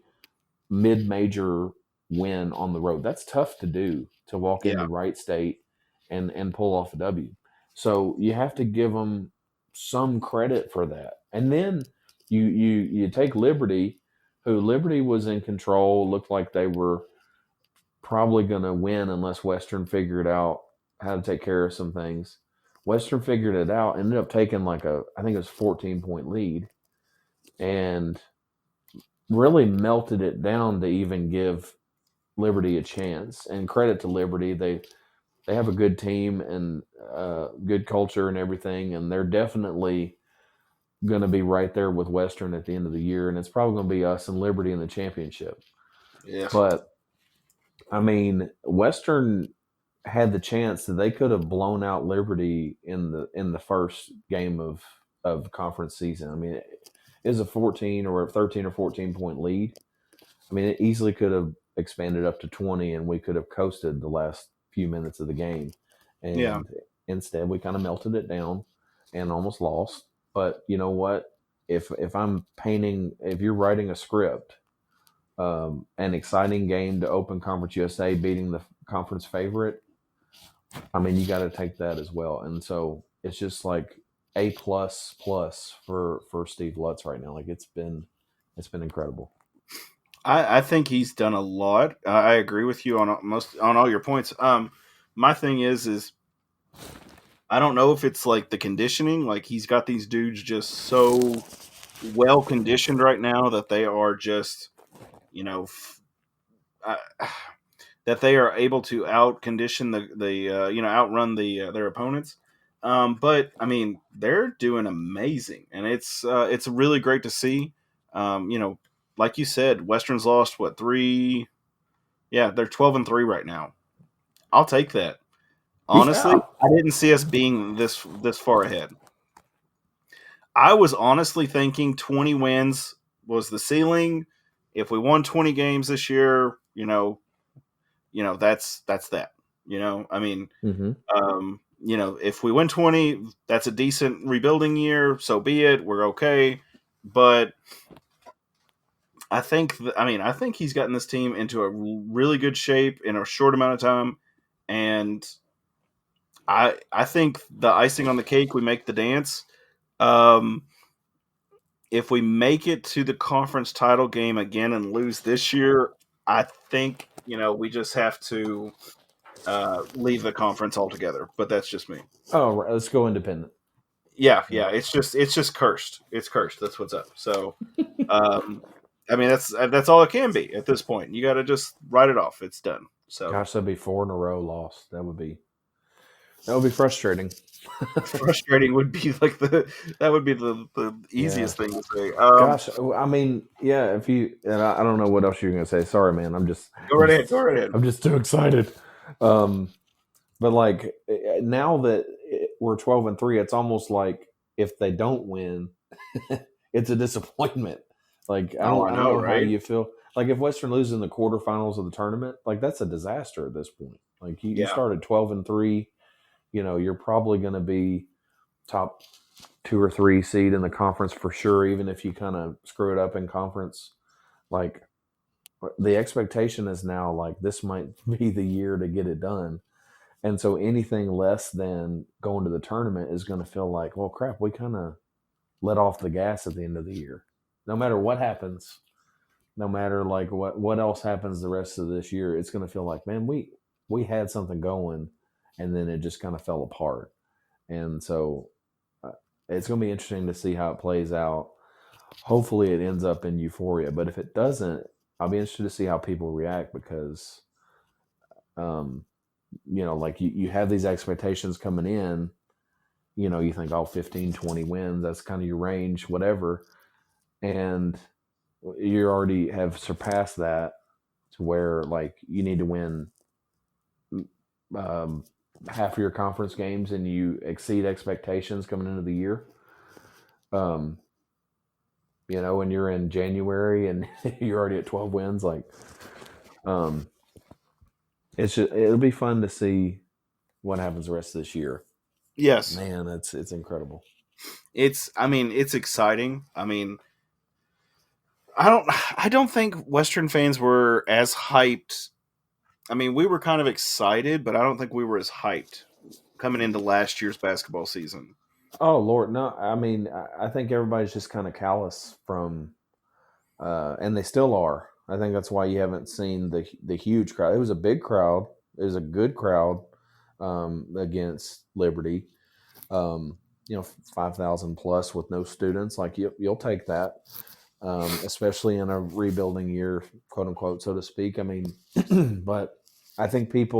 mid-major win on the road. That's tough to do, to walk into Wright State and pull off a W. So you have to give them some credit for that. And then you take Liberty, who Liberty was in control, looked like they were probably going to win unless Western figured out how to take care of some things. Western figured it out, ended up taking I think it was 14-point lead, and really melted it down to even give Liberty a chance. And credit to Liberty, they have a good team and good culture and everything, and they're definitely going to be right there with Western at the end of the year, and it's probably going to be us and Liberty in the championship. Yeah. But I mean, Western had the chance that they could have blown out Liberty in the first game of conference season. I mean, it is a 13 or 14 point lead. I mean, it easily could have expanded up to 20, and we could have coasted the last few minutes of the game. And instead, we kind of melted it down and almost lost. But you know what? If you're writing a script, an exciting game to open Conference USA, beating the conference favorite, I mean, you got to take that as well. And so it's just like A++ for Steve Lutz right now. Like it's been incredible. I think he's done a lot. I agree with you on all your points. My thing is I don't know if it's like the conditioning. Like he's got these dudes just so well conditioned right now that they are just, you know, uh, that they are able to out condition outrun their opponents. But I mean, they're doing amazing, and it's really great to see. Like you said, Western's lost what, 3? Yeah, they're 12-3 right now. I'll take that. Honestly, Yeah. I didn't see us being this far ahead. I was honestly thinking 20 wins was the ceiling. If we won 20 games this year, that's that. I mean, Mm-hmm. if we win 20, that's a decent rebuilding year. So be it. We're okay. But I think he's gotten this team into a really good shape in a short amount of time, and I think the icing on the cake, we make the dance. Um, if we make it to the conference title game again and lose this year, I think we just have to leave the conference altogether. But that's just me. Oh, right. Let's go independent. Yeah. It's just cursed. It's cursed. That's what's up. So, that's all it can be at this point. You got to just write it off. It's done. So, Gosh, that'd be 4 in a row lost. That would be frustrating. frustrating would be like that would be the easiest thing to say. Gosh, I mean, yeah. If you and I don't know what else you're gonna say. Sorry, man. Go right ahead. I'm just too excited. But like now that we're 12-3, it's almost like if they don't win, it's a disappointment. Like I don't know right? how you feel. Like if Western loses in the quarterfinals of the tournament, like that's a disaster at this point. Like you started 12-3. You're probably going to be top 2 or 3 seed in the conference for sure, even if you kind of screw it up in conference. Like the expectation is now like this might be the year to get it done. And so anything less than going to the tournament is going to feel like, well, crap, we kind of let off the gas at the end of the year. No matter what happens, no matter like what else happens the rest of this year, it's going to feel like, man, we had something going and then it just kind of fell apart. And so it's going to be interesting to see how it plays out. Hopefully it ends up in euphoria, but if it doesn't, I'll be interested to see how people react because, like you have these expectations coming in, you think, 15, 20 wins, that's kind of your range, whatever. And you already have surpassed that to where like you need to win half of your conference games and you exceed expectations coming into the year. And you're in January and you're already at 12 wins, like, it'll be fun to see what happens the rest of this year. Yes, man, it's incredible. It's exciting. I don't think Western fans were as hyped. We were kind of excited, but I don't think we were as hyped coming into last year's basketball season. Oh Lord, no. I think everybody's just kind of callous from, and they still are. I think that's why you haven't seen the huge crowd. It was a big crowd. It was a good crowd against Liberty. 5,000 plus with no students. Like you'll take that, especially in a rebuilding year, quote unquote, so to speak. But I think if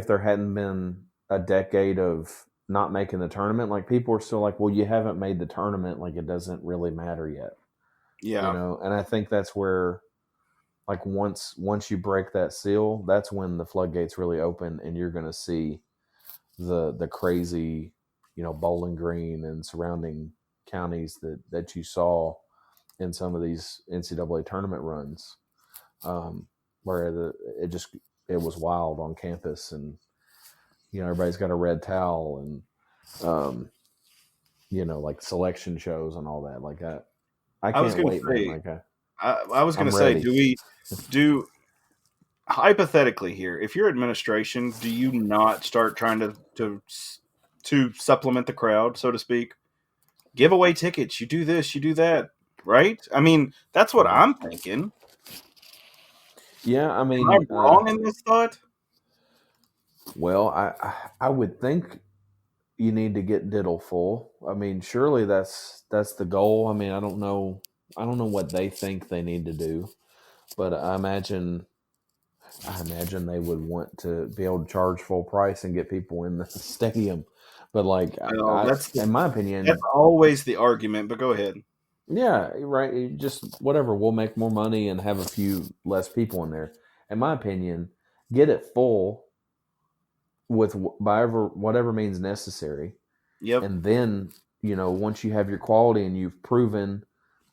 there hadn't been a decade of not making the tournament, like people are still like, well, you haven't made the tournament, like it doesn't really matter yet. Yeah. And I think that's where, like, once you break that seal, that's when the floodgates really open and you're going to see the crazy, Bowling Green and surrounding counties that you saw in some of these NCAA tournament runs, where it was wild on campus, and everybody's got a red towel, and like selection shows and all that. Like I can't wait, man. Like I was going to say, do hypothetically here, if you're administration, do you not start trying to supplement the crowd, so to speak? Give away tickets. You do this, you do that, right? That's what I'm thinking. Yeah, am I wrong in this thought? Well, I would think you need to get Diddle full. I mean, surely that's the goal. I mean, I don't know what they think they need to do, but I imagine they would want to be able to charge full price and get people in the stadium. But like, Well, in my opinion, that's always the argument. But go ahead. yeah, right. Just whatever. We'll make more money and have a few less people in there. In my opinion, get it full with whatever means necessary. Yep. And then, once you have your quality and you've proven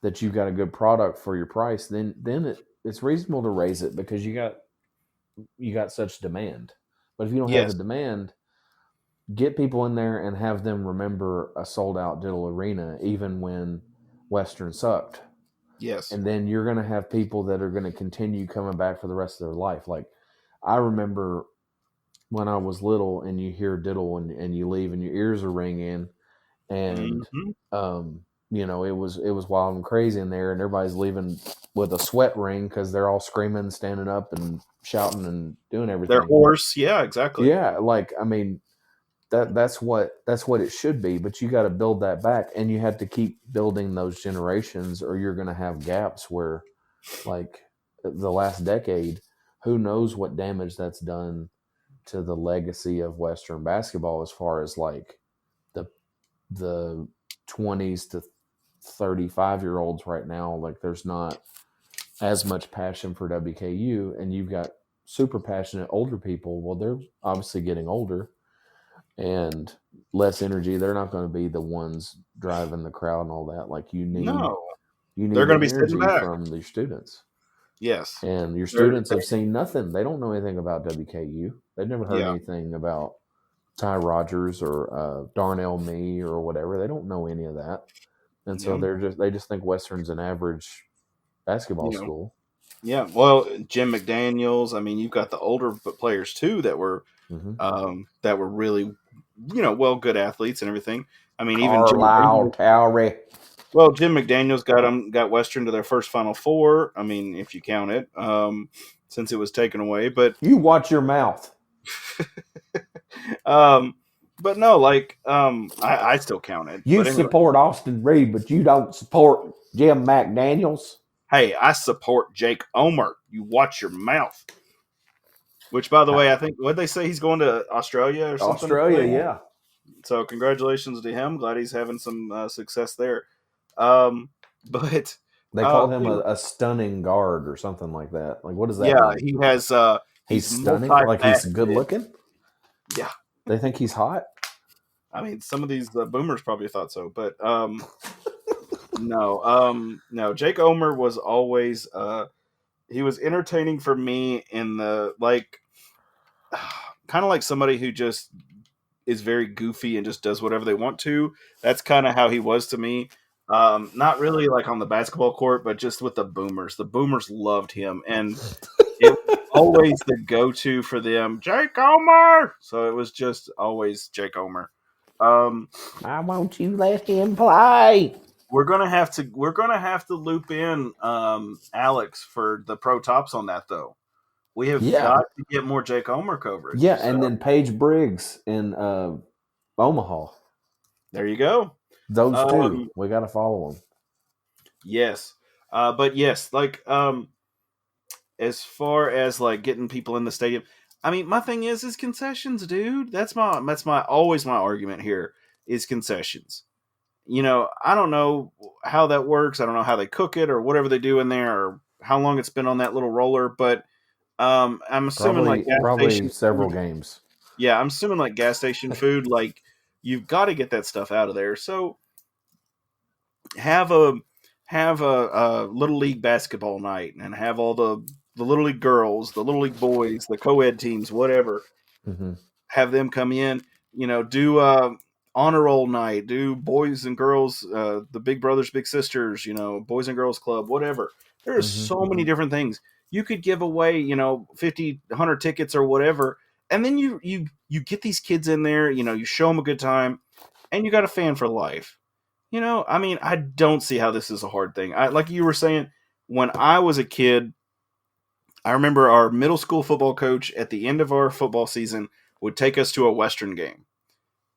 that you've got a good product for your price, then it's reasonable to raise it because you got such demand. But if you don't have the demand, get people in there and have them remember a sold out Diddle Arena even when Western sucked. Yes. And then you're going to have people that are going to continue coming back for the rest of their life. Like, I remember when I was little and you hear Diddle and you leave and your ears are ringing and it was wild and crazy in there and everybody's leaving with a sweat ring because they're all screaming, standing up and shouting and doing everything. They're hoarse. Yeah, exactly. Yeah, like, I mean, that's what it should be, but you got to build that back and you have to keep building those generations or you're going to have gaps where, like, the last decade, who knows what damage that's done to the legacy of Western basketball as far as like the 20s to 35-year-olds right now. Like, there's not as much passion for WKU, and you've got super passionate older people. Well, they're obviously getting older and less energy. They're not going to be the ones driving the crowd and all that. Like, you need they're going to be energy sitting back from your students. Yes. And your students have seen nothing. They don't know anything about WKU. They've never heard anything about Ty Rogers or Darnell Mee or whatever. They don't know any of that. And so they just think Western's an average basketball school. Yeah. Well, Jim McDaniels, I mean, you've got the older players too that were really, good athletes and everything. I mean, Carlisle, Towery. Well, Jim McDaniels got Western to their first Final Four. I mean, if you count it, since it was taken away. But you watch your mouth. But no, like, I still count it. You support Austin Reed, but you don't support Jim McDaniels. Hey, I support Jake Omer. You watch your mouth. Which, by the way, I think, what they say, he's going to Australia or something? Australia, yeah. So congratulations to him. Glad he's having some success there. But they called him a stunning guard or something like that. Like, what does that mean? Yeah, he has. He's stunning. Like, he's good looking. Yeah, they think he's hot. I mean, some of these boomers probably thought so, but no. Jake Omer was always he was entertaining for me in the kind of like somebody who just is very goofy and just does whatever they want to. That's kind of how he was to me. Not really like on the basketball court, but just with the boomers. The boomers loved him, and it was always the go-to for them, Jake Omer. So it was just always Jake Omer. Why won't you let him play? We're gonna have to loop in Alex for the pro tops on that though. We have got to get more Jake Omer coverage. Yeah, and then Paige Briggs in Omaha. There you go. Those two, we got to follow them. Yes, but yes, like as far as like getting people in the stadium, I mean, my thing is concessions, dude. That's my always my argument here is concessions. I don't know how that works. I don't know how they cook it or whatever they do in there or how long it's been on that little roller, but I'm assuming probably several games. Yeah, I'm assuming like gas station food, like you've got to get that stuff out of there. So have a little league basketball night and have all the little league girls, the little league boys, the co-ed teams, whatever. Mm-hmm. Have them come in, do honor roll night, do boys and girls, the big brothers, big sisters, boys and girls club, whatever. There's so many different things. You could give away, 50, 100 tickets or whatever. And then you get these kids in there, you show them a good time and you got a fan for life. I mean, I don't see how this is a hard thing. Like you were saying, when I was a kid, I remember our middle school football coach at the end of our football season would take us to a Western game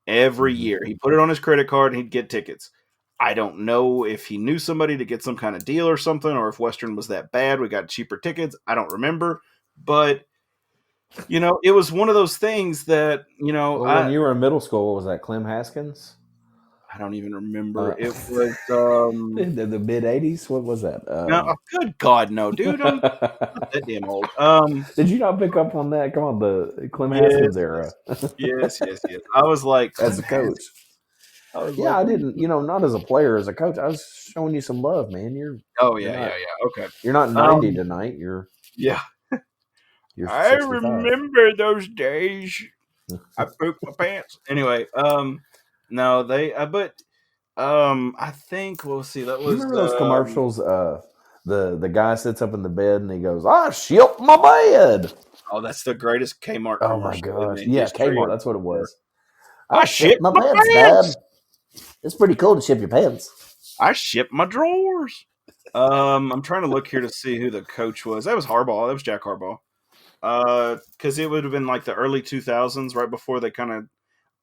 every year. He put it on his credit card and he'd get tickets. I don't know if he knew somebody to get some kind of deal or something, or if Western was that bad. We got cheaper tickets. I don't remember. But, it was one of those things that, when you were in middle school, what was that, Clem Haskins? I don't even remember. It was the mid 80s. What was that? no, good God, no, dude. I'm not that damn old. Did you not pick up on that? Come on, the Clem Haskins era. Yes. I was like, as a coach. I didn't. Not as a player, as a coach. I was showing you some love, man. Yeah. Okay. You're not 90 tonight. You're I 65. remember those days. I pooped my pants. Anyway, no, I think we'll see. That was. You remember those commercials? The guy sits up in the bed and he goes, "I shipped my bed." Oh, that's the greatest Kmart. Oh my gosh! Yeah, Kmart. That's what it was. I shipped my pants, Dad. It's pretty cool to ship your pants. I shipped my drawers. I'm trying to look here to see who the coach was. That was Harbaugh. That was Jack Harbaugh. Because it would have been like the early 2000s, right before they kind of,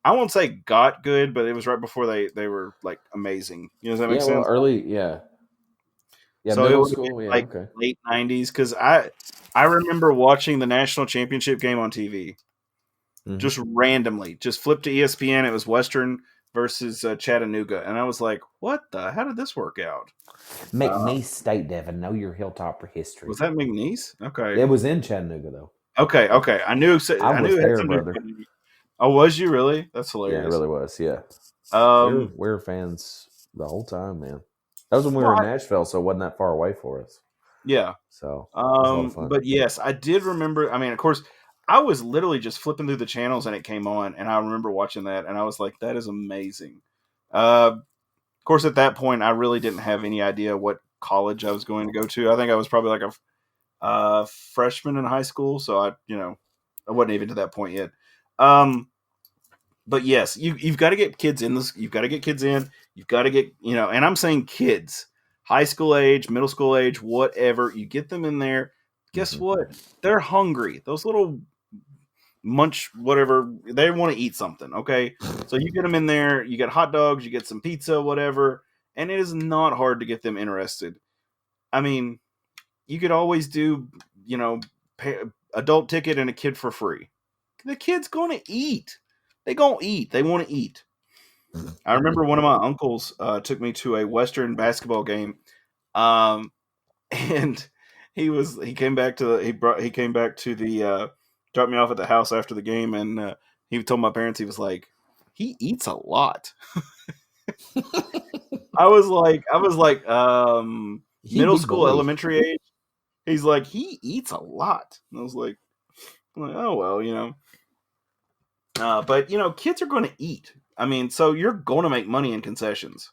I won't say got good, but it was right before they were like amazing. Does that make sense? Yeah, so middle it school, late 90s. Because I remember watching the national championship game on TV, just randomly, just flipped to ESPN. It was Western versus Chattanooga, and I was like, "What the? How did this work out?" McNeese State, Devin. Know your Hilltopper history. Was that McNeese? Okay, it was in Chattanooga though. Okay. I knew. I knew there, brother. Oh, was you really? That's hilarious. Yeah, it really was. Yeah. We were fans the whole time, man. That was when we were in Nashville, so it wasn't that far away for us. Yeah. So, but yes, I did remember. I mean, of course, I was literally just flipping through the channels and it came on, and I remember watching that, and I was like, "That is amazing." Of course, at that point, I really didn't have any idea what college I was going to go to. I think I was probably like a freshman in high school, so I wasn't even to that point yet. But yes, you've got to get kids in this. You've got to get kids in. You've got to get, and I'm saying kids, high school age, middle school age, whatever. You get them in there. Guess what? They're hungry. Those little munch, whatever, they want to eat something. Okay. So you get them in there. You get hot dogs, you get some pizza, whatever. And it is not hard to get them interested. I mean, you could always do, pay adult ticket and a kid for free. The kid's going to eat. They going to eat. They want to eat. I remember one of my uncles took me to a Western basketball game. And he came back to the dropped me off at the house after the game, and he told my parents, he was like, he eats a lot. I was like middle school, elementary age. He's like, he eats a lot. And I was like, oh well, but kids are going to eat. I mean, so you're going to make money in concessions.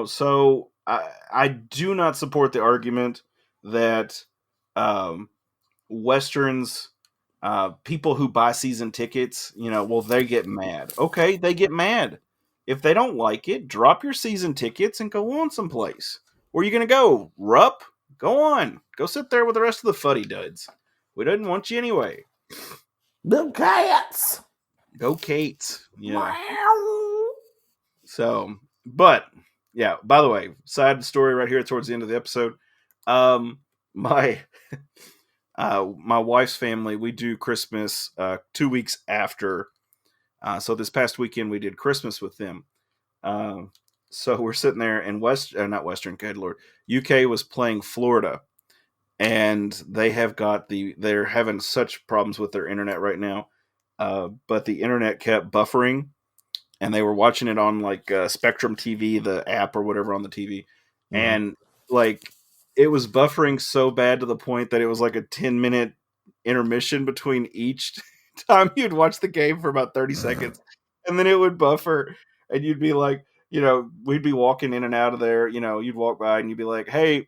So I do not support the argument that Westerns, people who buy season tickets, they get mad. Okay, they get mad. If they don't like it, drop your season tickets and go on someplace. Where are you going to go? Rupp? Go on. Go sit there with the rest of the fuddy duds. We didn't want you anyway. The cats. Go Cates. Yeah. So, but yeah, by the way, side story right here towards the end of the episode. My wife's family, we do Christmas 2 weeks after. So this past weekend we did Christmas with them. So we're sitting there and not Western, good Lord, UK was playing Florida, and they're having such problems with their internet right now. But the internet kept buffering, and they were watching it on like Spectrum TV, the app or whatever on the TV. And like, it was buffering so bad to the point that it was like a 10-minute intermission between each time you'd watch the game for about 30 seconds. And then it would buffer, and you'd be like, we'd be walking in and out of there, you'd walk by and you'd be like, hey,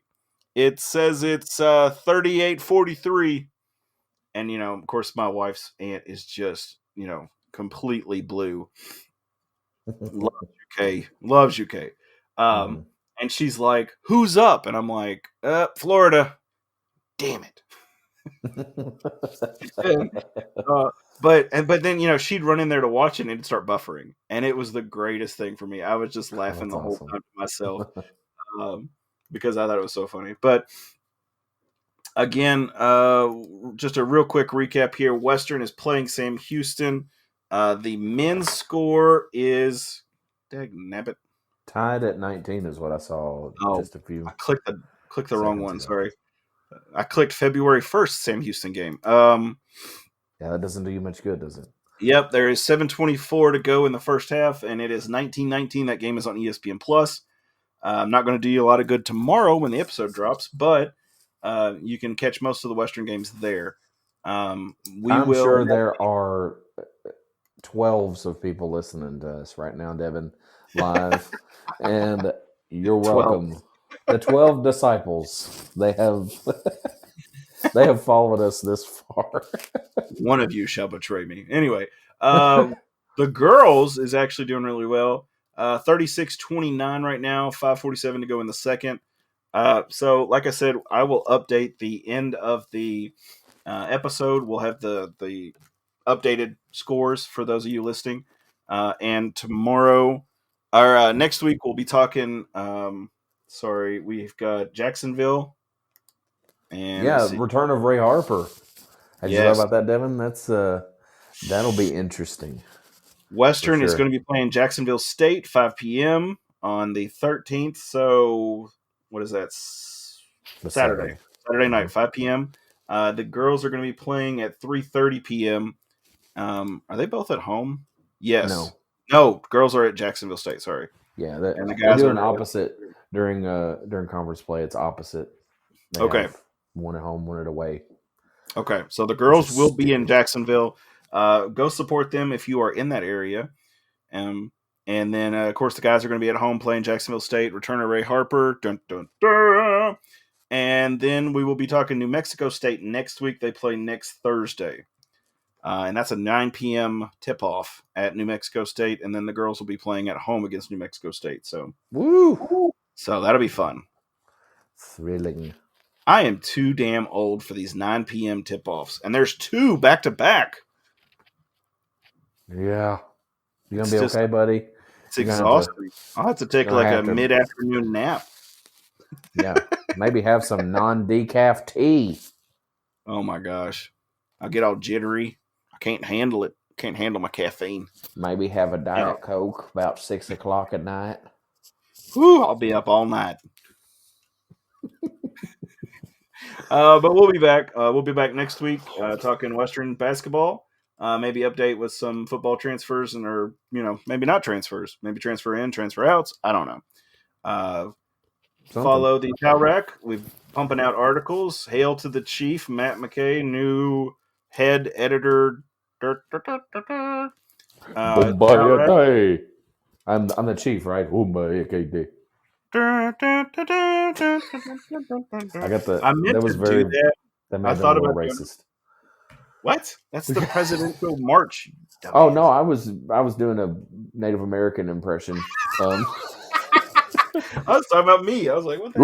it says it's 38:43. And, of course, my wife's aunt is just, completely blue. Loves UK. And she's like, who's up? And I'm like, Florida. Damn it. But then she'd run in there to watch it and it'd start buffering, and it was the greatest thing for me. I was just laughing the whole time to myself because I thought it was so funny. But again, just a real quick recap here: Western is playing Sam Houston. The men's score is dagnabbit. Tied at 19 is what I saw just a few. I clicked the wrong one. Ago. Sorry, I clicked February 1st Sam Houston game. Yeah, that doesn't do you much good, does it? Yep, there is 7:24 to go in the first half, and it is 19-19. That game is on ESPN Plus. I'm not going to do you a lot of good tomorrow when the episode drops, but you can catch most of the Western games there. I'm sure there are 12s of people listening to us right now, Devin, live, and you're welcome. 12. The 12 disciples, they have followed us this far. One of you shall betray me. Anyway, the girls is actually doing really well. 36-29 right now, 5:47 to go in the second. So, like I said, I will update the end of the episode. We'll have the updated scores for those of you listening. And tomorrow, or next week, we'll be talking. We've got Jacksonville. And return of Ray Harper. Have you heard about that, Devin? That'll be interesting. Western is going to be playing Jacksonville State 5 p.m. on the 13th. So what is that? Saturday night, 5 p.m. The girls are going to be playing at 3:30 p.m. Are they both at home? Yes. No. Girls are at Jacksonville State. Sorry. Yeah, and the guys are opposite during conference play. It's opposite. They have one at home, one at away. Okay, so the girls will be in Jacksonville. Go support them if you are in that area. And then, of course, the guys are going to be at home playing Jacksonville State. Return of Ray Harper. Dun, dun, dun. And then we will be talking New Mexico State next week. They play next Thursday. And that's a 9 p.m. tip-off at New Mexico State. And then the girls will be playing at home against New Mexico State. So, woo! So that'll be fun. Thrilling. I am too damn old for these 9 p.m. tip-offs. And there's 2 back-to-back. Yeah. You going to be okay, buddy? It's exhausting. I'll have to take a mid-afternoon nap. Yeah. Maybe have some non-decaf tea. Oh, my gosh. I'll get all jittery. I can't handle it. Can't handle my caffeine. Maybe have a Diet Coke about 6 o'clock at night. Whew, I'll be up all night. But we'll be back. We'll be back next week talking Western basketball. Maybe update with some football transfers or maybe not transfers. Maybe transfer in, transfer outs. I don't know. Follow the Towel Rack. We're pumping out articles. Hail to the chief, Matt McCay, new head editor. I'm the chief, right? I thought about racist. What? That's the presidential march. Oh no, I was doing a Native American impression. I was talking about me. I was like, what the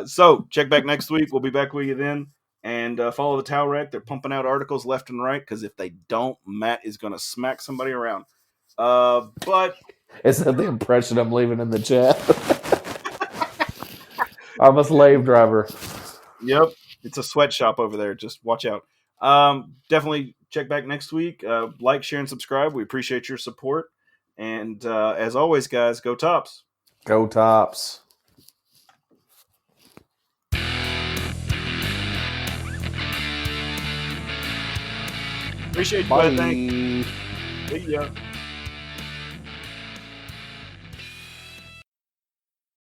so check back next week. We'll be back with you then. And follow the Towel Rack. They're pumping out articles left and right because if they don't, Matt is going to smack somebody around. But is that the impression I'm leaving in the chat? I'm a slave driver. Yep. It's a sweatshop over there. Just watch out. Definitely check back next week. Like, share, and subscribe. We appreciate your support. And as always, guys, go Tops. Go Tops. Appreciate you. Bye. Thanks. See ya.